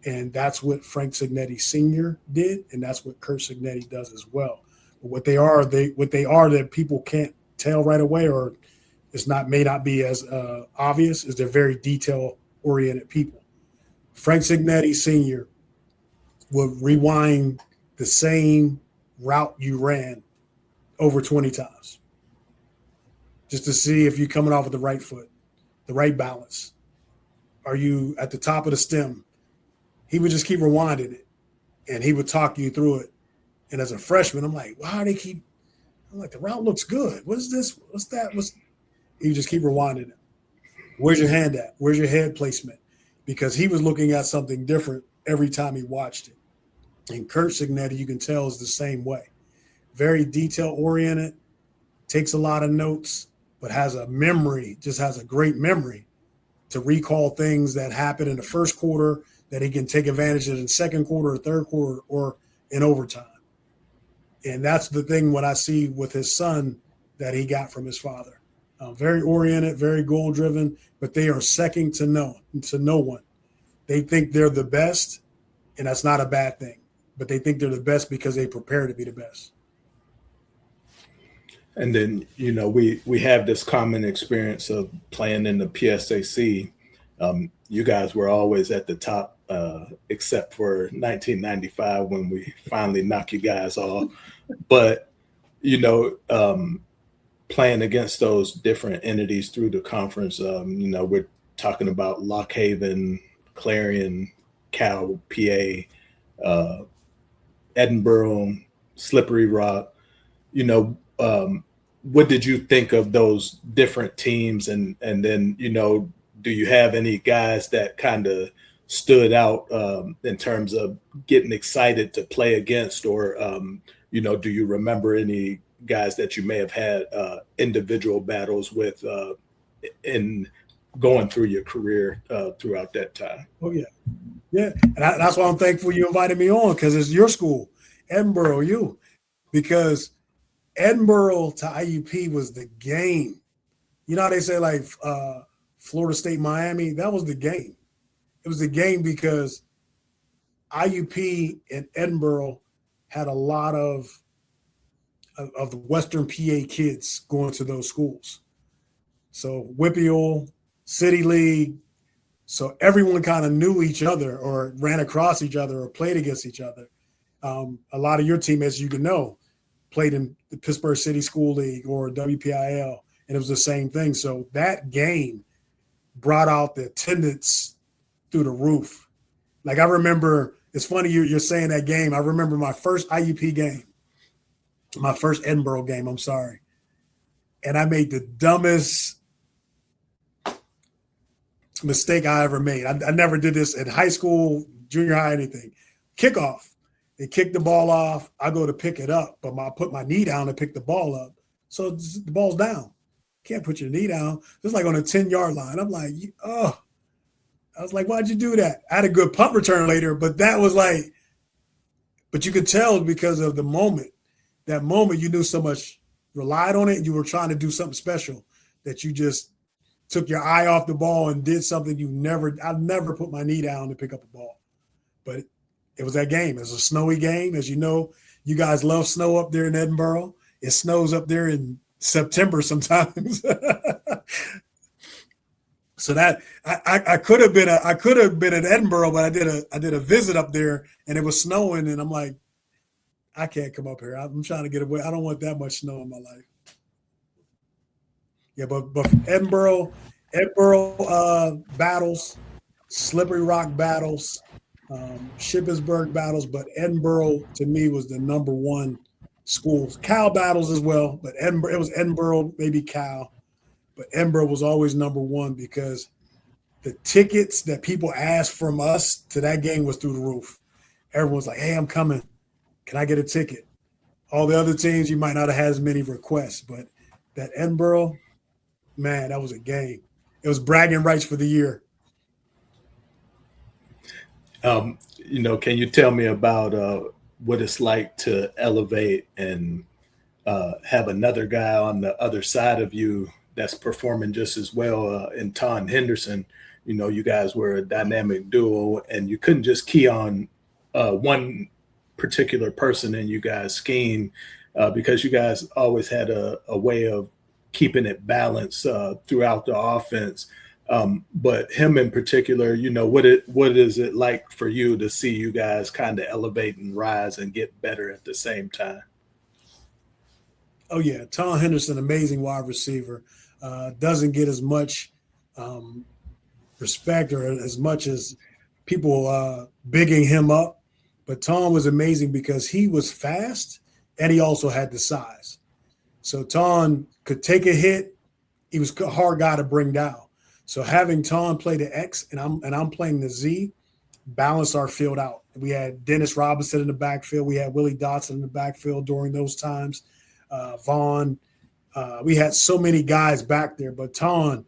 And that's what Frank Signetti Sr. did, and that's what Curt Signetti does as well. But what they are that people can't tell right away, or may not be as obvious, is they're very detail oriented people. Frank Signetti Sr. would rewind the same route you ran over 20 times just to see if you're coming off with the right foot, the right balance. Are you at the top of the stem? He would just keep rewinding it, and he would talk you through it. And as a freshman, I'm like, I'm like, the route looks good. What is this? What's that? You just keep rewinding it. Where's your hand at? Where's your head placement? Because he was looking at something different every time he watched it. And Curt Signetti, you can tell, is the same way. Very detail-oriented, takes a lot of notes, but has a great memory to recall things that happened in the first quarter that he can take advantage of in the second quarter or third quarter or in overtime. And that's the thing what I see with his son that he got from his father. Very oriented, very goal-driven, but they are second to no one. They think they're the best, and that's not a bad thing. But they think they're the best because they prepare to be the best. And then, we have this common experience of playing in the PSAC. You guys were always at the top, except for 1995 when we finally knocked you guys off. But, playing against those different entities through the conference, we're talking about Lock Haven, Clarion, Cal, PA, Edinburgh, Slippery Rock. What did you think of those different teams? And then, do you have any guys that kind of stood out in terms of getting excited to play against, or do you remember any guys that you may have had individual battles with in going through your career throughout that time? Oh yeah, yeah, and that's why I'm thankful you invited me on, because it's your school, Edinboro, because Edinboro to IUP was the game. You know how they say like Florida State, Miami? That was the game. It was the game because IUP and Edinboro had a lot of the Western PA kids going to those schools. So WPIAL, City League. So everyone kind of knew each other or ran across each other or played against each other. A lot of your teammates, you can know, played in the Pittsburgh City School League or WPIAL, and it was the same thing. So that game brought out the attendance through the roof. Like I remember, it's funny you're saying that game. I remember my first IUP game, my first Edinboro game, I'm sorry. And I made the dumbest mistake I ever made. I never did this in high school, junior high, anything. Kickoff. They kick the ball off. I go to pick it up, but I put my knee down to pick the ball up. So the ball's down. Can't put your knee down. It's like on a 10-yard line. I'm like, oh. I was like, why'd you do that? I had a good punt return later, but that was like, but you could tell because of the moment. That moment you knew so much, relied on it, and you were trying to do something special that you just took your eye off the ball and did something I never put my knee down to pick up a ball. But it was that game. It was a snowy game. As you know, you guys love snow up there in Edinboro. It snows up there in September sometimes. So that I could have been in Edinboro, but I did a visit up there and it was snowing, and I'm like, I can't come up here. I'm trying to get away. I don't want that much snow in my life. Yeah, but Edinboro battles, Slippery Rock battles, Shippensburg battles, but Edinboro to me was the number one school. Cal battles as well, but it was Edinboro, maybe Cal, but Edinboro was always number one because the tickets that people asked from us to that game was through the roof. Everyone's like, hey, I'm coming. Can I get a ticket? All the other teams, you might not have had as many requests, but that Edinboro, man, that was a game. It was bragging rights for the year. Can you tell me about what it's like to elevate and have another guy on the other side of you that's performing just as well in Ton Henderson? You guys were a dynamic duo, and you couldn't just key on one particular person in you guys' scheme because you guys always had a way of keeping it balanced throughout the offense. But him in particular, what is it like for you to see you guys kind of elevate and rise and get better at the same time? Oh yeah, Tom Henderson, amazing wide receiver, doesn't get as much respect or as much as people bigging him up. But Tom was amazing because he was fast and he also had the size. So Tom could take a hit. He was a hard guy to bring down. So having Tom play the X and I'm playing the Z balanced our field out. We had Dennis Robinson in the backfield. We had Willie Dotson in the backfield during those times. Vaughn. We had so many guys back there. But Tom,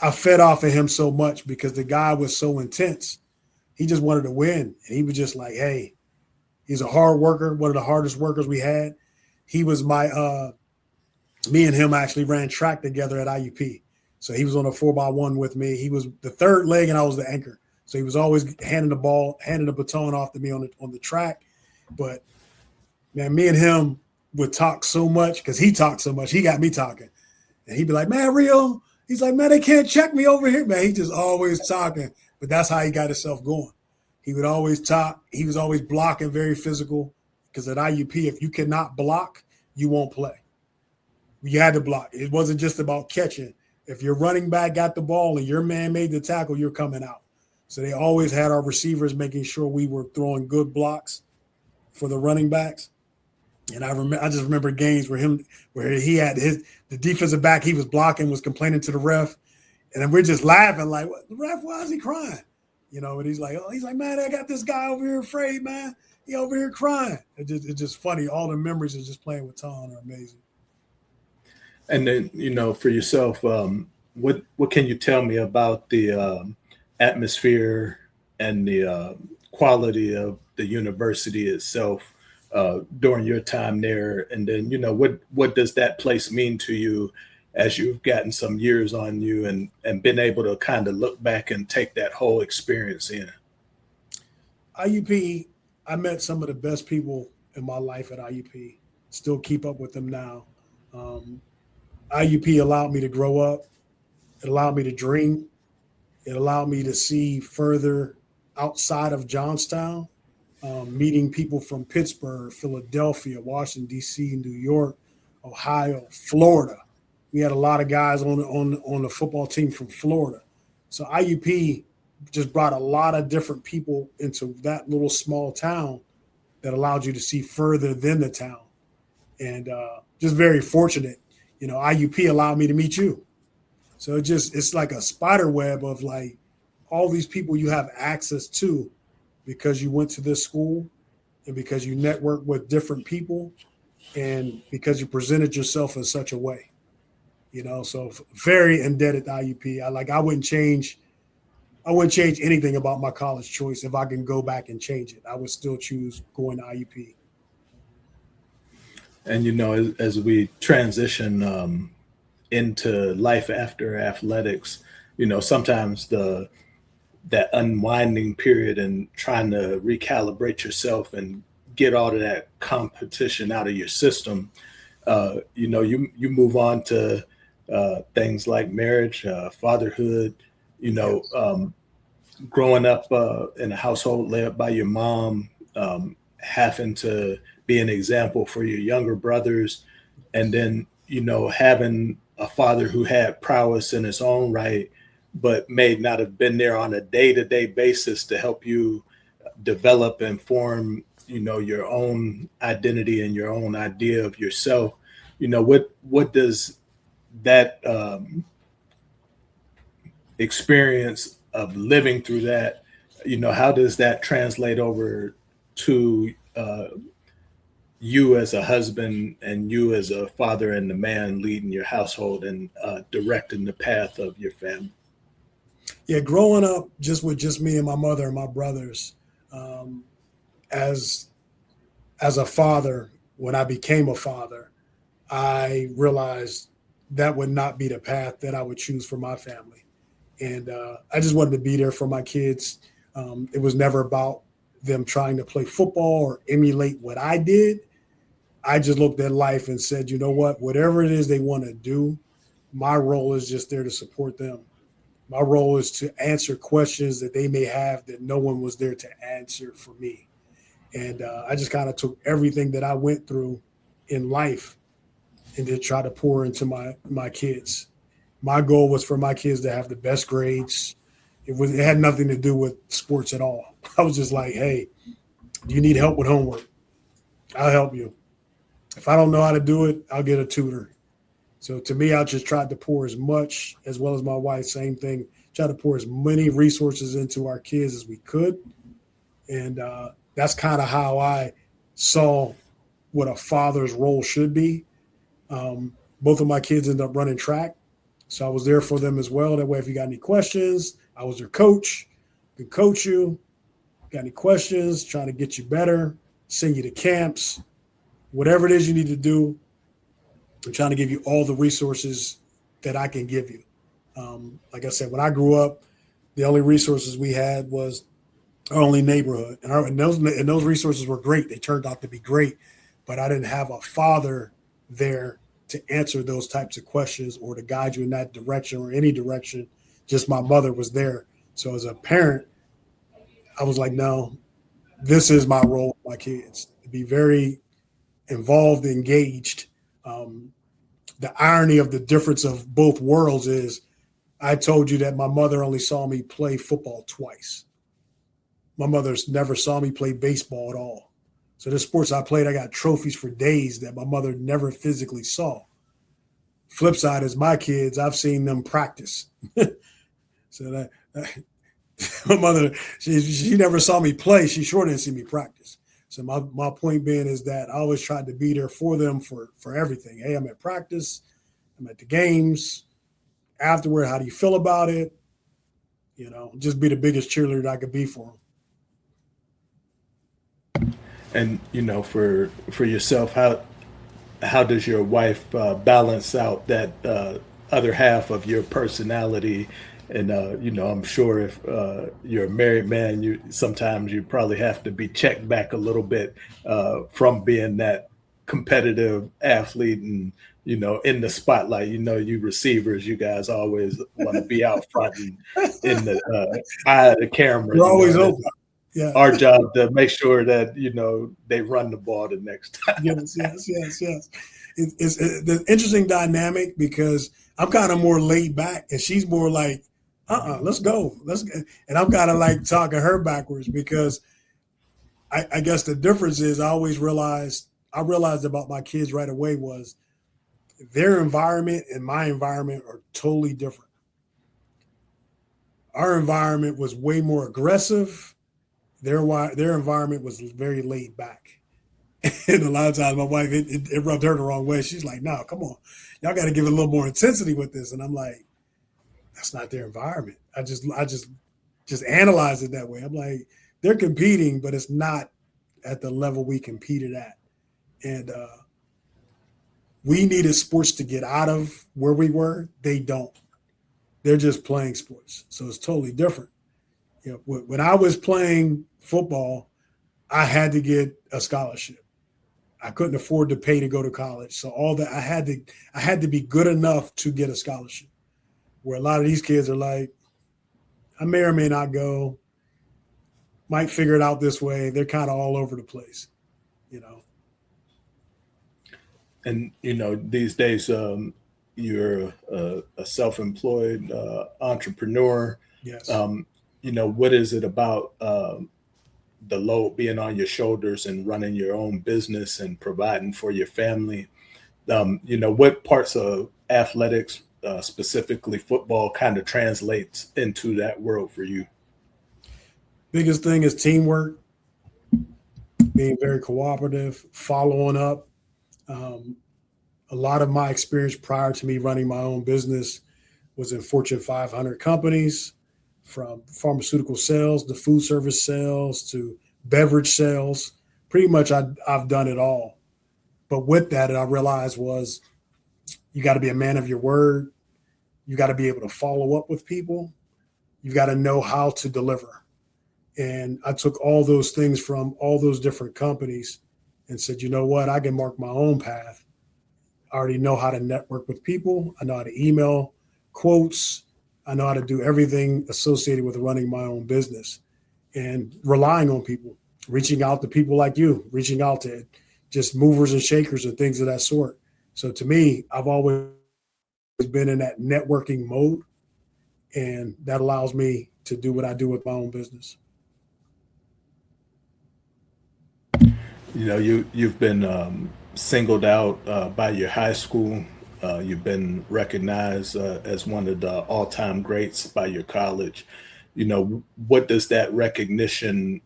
I fed off of him so much because the guy was so intense. He just wanted to win. And he was just like, hey, he's a hard worker, one of the hardest workers we had. He was me and him actually ran track together at IUP. So he was on a 4x1 with me. He was the third leg and I was the anchor. So he was always handing the baton off to me on the track. But man, me and him would talk so much because he talked so much. He got me talking. And he'd be like, man, Rio. He's like, man, they can't check me over here, man. He just always talking. But that's how he got himself going. He would always talk. He was always blocking, very physical. Because at IUP, if you cannot block, you won't play. You had to block. It wasn't just about catching. If your running back got the ball and your man made the tackle, you're coming out. So they always had our receivers making sure we were throwing good blocks for the running backs. And I just remember games where he had the defensive back he was blocking was complaining to the ref. And then we're just laughing like, ref, why is he crying? And he's like, man, I got this guy over here afraid, man. He over here crying. It's just funny. All the memories of just playing with Tom are amazing. And then, for yourself, what can you tell me about the atmosphere and the quality of the university itself during your time there? And then, what does that place mean to you as you've gotten some years on you and been able to kind of look back and take that whole experience in? IUP, I met some of the best people in my life at IUP. Still keep up with them now. IUP allowed me to grow up. It allowed me to dream. It allowed me to see further outside of Johnstown, meeting people from Pittsburgh, Philadelphia, Washington, D.C., New York, Ohio, Florida. We had a lot of guys on the football team from Florida. So IUP just brought a lot of different people into that little small town that allowed you to see further than the town. And just very fortunate. IUP allowed me to meet you. So it's like a spider web of like all these people you have access to because you went to this school and because you network with different people and because you presented yourself in such a way. So very indebted to IUP. I wouldn't change anything about my college choice. If I can go back and change it, I would still choose going to IUP. And, as we transition into life after athletics, sometimes that unwinding period and trying to recalibrate yourself and get all of that competition out of your system, you move on to things like marriage, fatherhood, growing up in a household led by your mom, having to be an example for your younger brothers, and then, having a father who had prowess in his own right, but may not have been there on a day-to-day basis to help you develop and form, your own identity and your own idea of yourself. What does that experience of living through that, how does that translate over to you as a husband and you as a father and the man leading your household and directing the path of your family? Yeah, growing up just with just me and my mother and my brothers, as a father, when I became a father, I realized that would not be the path that I would choose for my family. And I just wanted to be there for my kids. It was never about them trying to play football or emulate what I did. I just looked at life and said, you know what, whatever it is they want to do, my role is just there to support them. My role is to answer questions that they may have that no one was there to answer for me. And I just kind of took everything that I went through in life and then try to pour into my kids. My goal was for my kids to have the best grades. It had nothing to do with sports at all. I was just like, hey, do you need help with homework? I'll help you. If I don't know how to do it, I'll get a tutor. So to me, I just tried to pour as much, as well as my wife, same thing, try to pour as many resources into our kids as we could. And that's kind of how I saw what a father's role should be. Both of my kids ended up running track. So I was there for them as well. That way, if you got any questions, I was their coach, could coach you. Got any questions, trying to get you better, send you to camps, whatever it is you need to do. I'm trying to give you all the resources that I can give you. Like I said, when I grew up, the only resources we had was our only neighborhood. And those resources were great. They turned out to be great. But I didn't have a father there to answer those types of questions or to guide you in that direction or any direction. Just my mother was there. So as a parent, I was like, no, this is my role with my kids, to be very involved, engaged. The irony of the difference of both worlds is I told you that my mother only saw me play football twice. My mother never saw me play baseball at all. So the sports I played, I got trophies for days that my mother never physically saw. Flip side is my kids, I've seen them practice. So My mother, she never saw me play. She sure didn't see me practice. So my point being is that I always tried to be there for them for everything. Hey, I'm at practice. I'm at the games. Afterward, how do you feel about it? Just be the biggest cheerleader I could be for them. And for yourself, how does your wife balance out that other half of your personality? And I'm sure if you're a married man, sometimes you probably have to be checked back a little bit from being that competitive athlete and in the spotlight. You receivers, you guys always want to be out front and in the eye of the camera. You're always open. Yeah. Our job to make sure that they run the ball the next time. Yes. It's the interesting dynamic because I'm kind of more laid back and she's more like, let's go. And I'm kind of like talking her backwards because I guess the difference is I realized about my kids right away was their environment and my environment are totally different. Our environment was way more aggressive. Their environment was very laid back. And a lot of times my wife, it rubbed her the wrong way. She's like, no, come on. Y'all got to give it a little more intensity with this. And I'm like, that's not their environment. I just analyze it that way. I'm like, they're competing, but it's not at the level we competed at. And we needed sports to get out of where we were. They don't. They're just playing sports. So it's totally different. When I was playing football, I had to get a scholarship. I couldn't afford to pay to go to college. So all that I had to be good enough to get a scholarship. Where a lot of these kids are like, I may or may not go, might figure it out this way. They're kind of all over the place, And, these days you're a self-employed entrepreneur. Yes. What is it about the load being on your shoulders and running your own business and providing for your family? What parts of athletics, specifically football, kind of translates into that world for you? Biggest thing is teamwork, being very cooperative, following up. A lot of my experience prior to me running my own business was in Fortune 500 companies, from pharmaceutical sales to food service sales to beverage sales. Pretty much I've done it all. But with that, I realized was you got to be a man of your word. You got to be able to follow up with people. You got to know how to deliver. And I took all those things from all those different companies and said, you know what, I can mark my own path. I already know how to network with people. I know how to email quotes. I know how to do everything associated with running my own business and relying on people, reaching out to people like you, reaching out to just movers and shakers and things of that sort. So to me, I've always been in that networking mode, and that allows me to do what I do with my own business. You've been singled out by your high school. You've been recognized as one of the all-time greats by your college. What does that recognition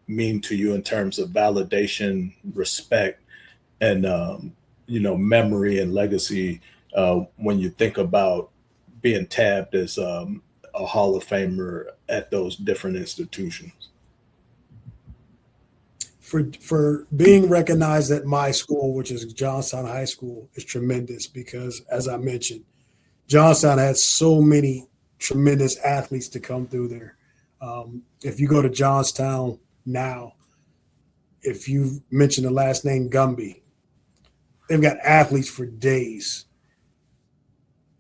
mean to you in terms of validation, respect, and memory and legacy when you think about being tabbed as a Hall of Famer at those different institutions? For being recognized at my school, which is Johnstown High School, is tremendous because, as I mentioned, Johnstown had so many tremendous athletes to come through there. If you go to Johnstown now, if you mention the last name Gumby, they've got athletes for days.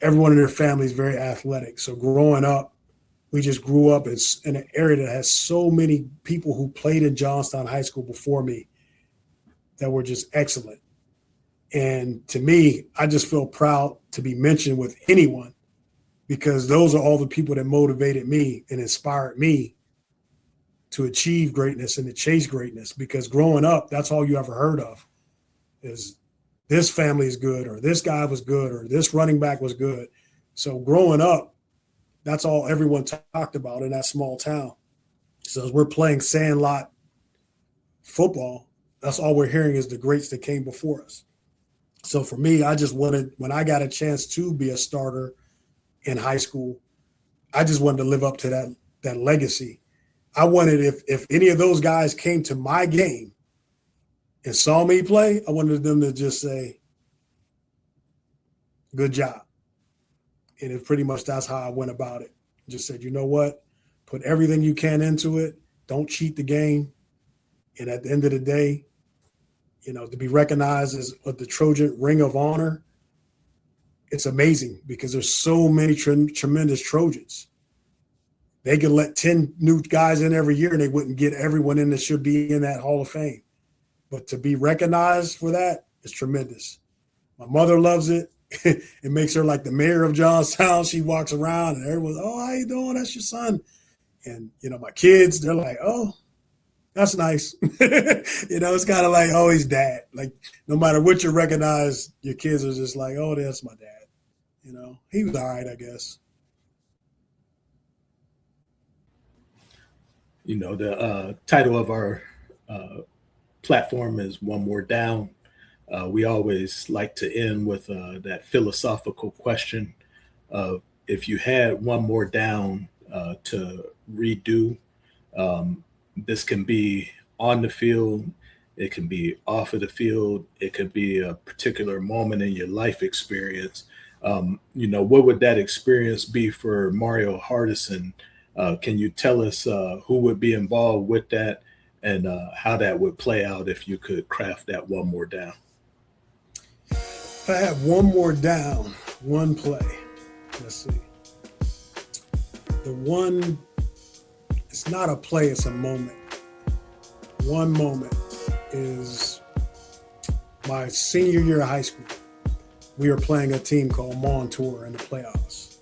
Everyone in their family is very athletic. So growing up, we just grew up in an area that has so many people who played in Johnstown High School before me that were just excellent. And to me, I just feel proud to be mentioned with anyone because those are all the people that motivated me and inspired me to achieve greatness and to chase greatness. Because growing up, that's all you ever heard of is this family is good or this guy was good or this running back was good. So growing up, that's all everyone talked about in that small town. So as we're playing sandlot football, that's all we're hearing is the greats that came before us. So for me, I just wanted, when I got a chance to be a starter in high school, I just wanted to live up to that legacy. I wanted, if any of those guys came to my game and saw me play, I wanted them to just say, good job. And it pretty much, that's how I went about it. Just said, you know what? Put everything you can into it. Don't cheat the game. And at the end of the day, you know, to be recognized as the Trojan Ring of Honor, it's amazing because there's so many tremendous Trojans. They could let 10 new guys in every year and they wouldn't get everyone in that should be in that Hall of Fame. But to be recognized for that is tremendous. My mother loves it. It makes her like the mayor of Johnstown. She walks around and everyone's, oh, how you doing? That's your son. And, you know, my kids, they're like, oh, that's nice. You know, it's kind of like, oh, he's dad. Like, no matter what you recognize, your kids are just like, oh, that's my dad. You know, he was all right, I guess. You know, the title of our platform is One More Down. We always like to end with that philosophical question of, if you had one more down to redo, this can be on the field, it can be off of the field, it could be a particular moment in your life experience. You know, what would that experience be for Mario Hardison? Can you tell us who would be involved with that and how that would play out if you could craft that one more down? If I had one more down, one play, let's see. The one, it's not a play, it's a moment. One moment is my senior year of high school. We were playing a team called Montour in the playoffs.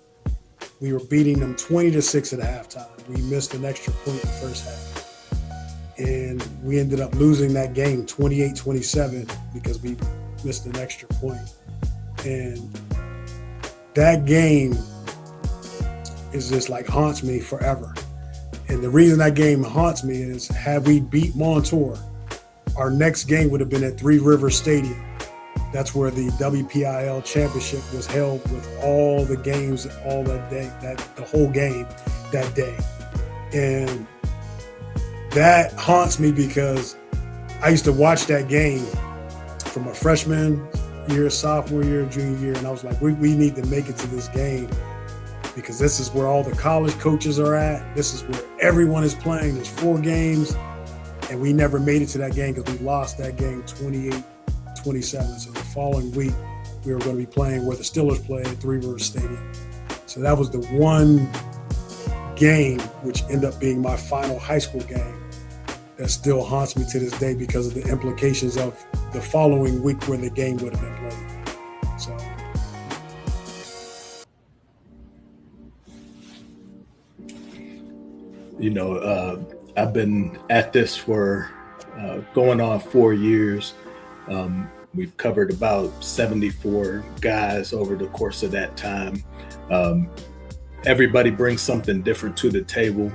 We were beating them 20-6 at halftime. We missed an extra point in the first half. And we ended up losing that game 28-27 because we missed an extra point. And that game is just like haunts me forever. And the reason that game haunts me is, had we beat Montour, our next game would have been at Three Rivers Stadium. That's where the WPIAL Championship was held, with all the games all that day, the whole game that day. And that haunts me because I used to watch that game from a freshman year, sophomore year, junior year, and I was like, we need to make it to this game because this is where all the college coaches are at. This is where everyone is playing. There's 4 games, and we never made it to that game because we lost that game 28-27. So the following week, we were going to be playing where the Steelers play at Three Rivers Stadium. So that was the one game, which ended up being my final high school game, that still haunts me to this day because of the implications of the following week where the game would have been played. So. You know, I've been at this for going on 4 years. We've covered about 74 guys over the course of that time. Everybody brings something different to the table.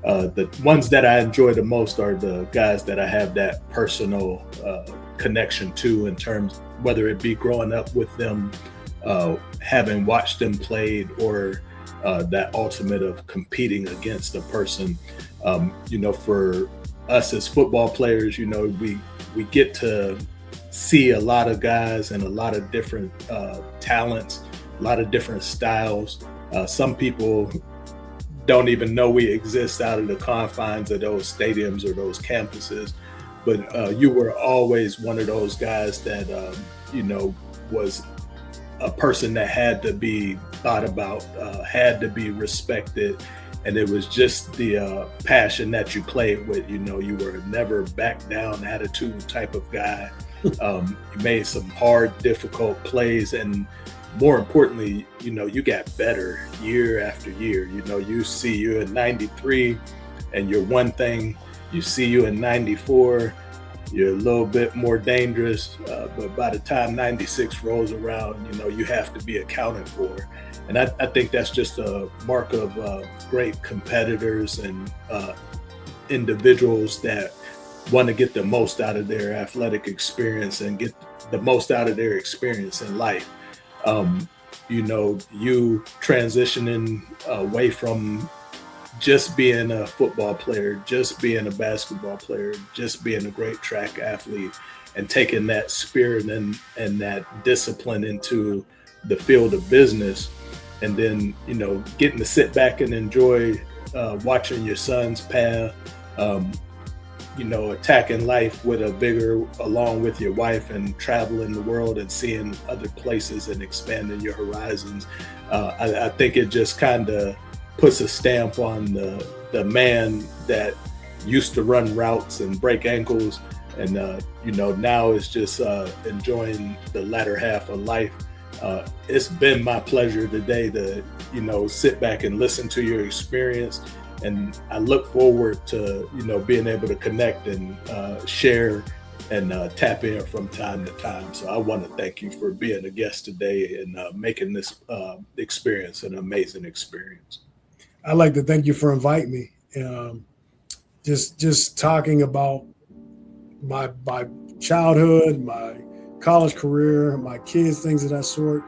The ones that I enjoy the most are the guys that I have that personal connection to, in terms, whether it be growing up with them, having watched them played, or that ultimate of competing against a person. You know, for us as football players, you know, we get to see a lot of guys and a lot of different talents, a lot of different styles. Some people don't even know we exist out of the confines of those stadiums or those campuses. But you were always one of those guys that, you know, was a person that had to be thought about, had to be respected. And it was just the passion that you played with. You know, you were never back down attitude type of guy. You made some hard, difficult plays. And more importantly, you know, you got better year after year. You know, you see you in 93 and you're one thing. You see you in 94, you're a little bit more dangerous. But by the time 96 rolls around, you know, you have to be accounted for. And I think that's just a mark of great competitors and individuals that want to get the most out of their athletic experience and get the most out of their experience in life. You transitioning away from just being a football player, just being a basketball player, just being a great track athlete, and taking that spirit and that discipline into the field of business. And then, getting to sit back and enjoy watching your son's path, attacking life with a vigor along with your wife and traveling the world and seeing other places and expanding your horizons. I think it just kind of puts a stamp on the man that used to run routes and break ankles. And, now is just enjoying the latter half of life. It's been my pleasure today to, sit back and listen to your experience. And I look forward to, being able to connect and share and tap in from time to time. So I want to thank you for being a guest today and making this experience an amazing experience. I'd like to thank you for inviting me. Just talking about my childhood, my college career, my kids, things of that sort.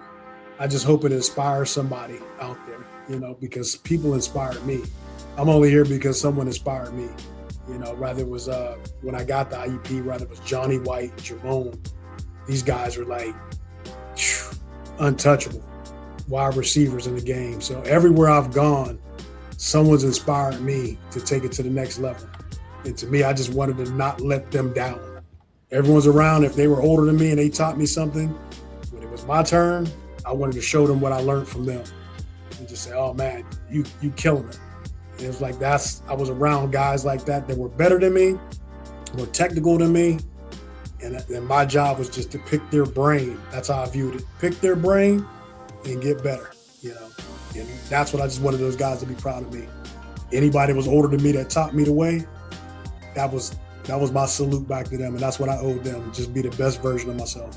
I just hope it inspires somebody out there, because people inspired me. I'm only here because someone inspired me, rather it was when I got the IUP, rather it was Johnny White, Jerome. These guys were like untouchable wide receivers in the game. So everywhere I've gone, someone's inspired me to take it to the next level. And to me, I just wanted to not let them down. Everyone's around. If they were older than me and they taught me something, when it was my turn, I wanted to show them what I learned from them and just say, oh man, you killing it. And it was like, I was around guys like that were better than me, more technical than me. And my job was just to pick their brain. That's how I viewed it. Pick their brain and get better, And that's what I just wanted those guys to be proud of me. Anybody that was older than me that taught me the way, that was my salute back to them. And that's what I owed them, just be the best version of myself.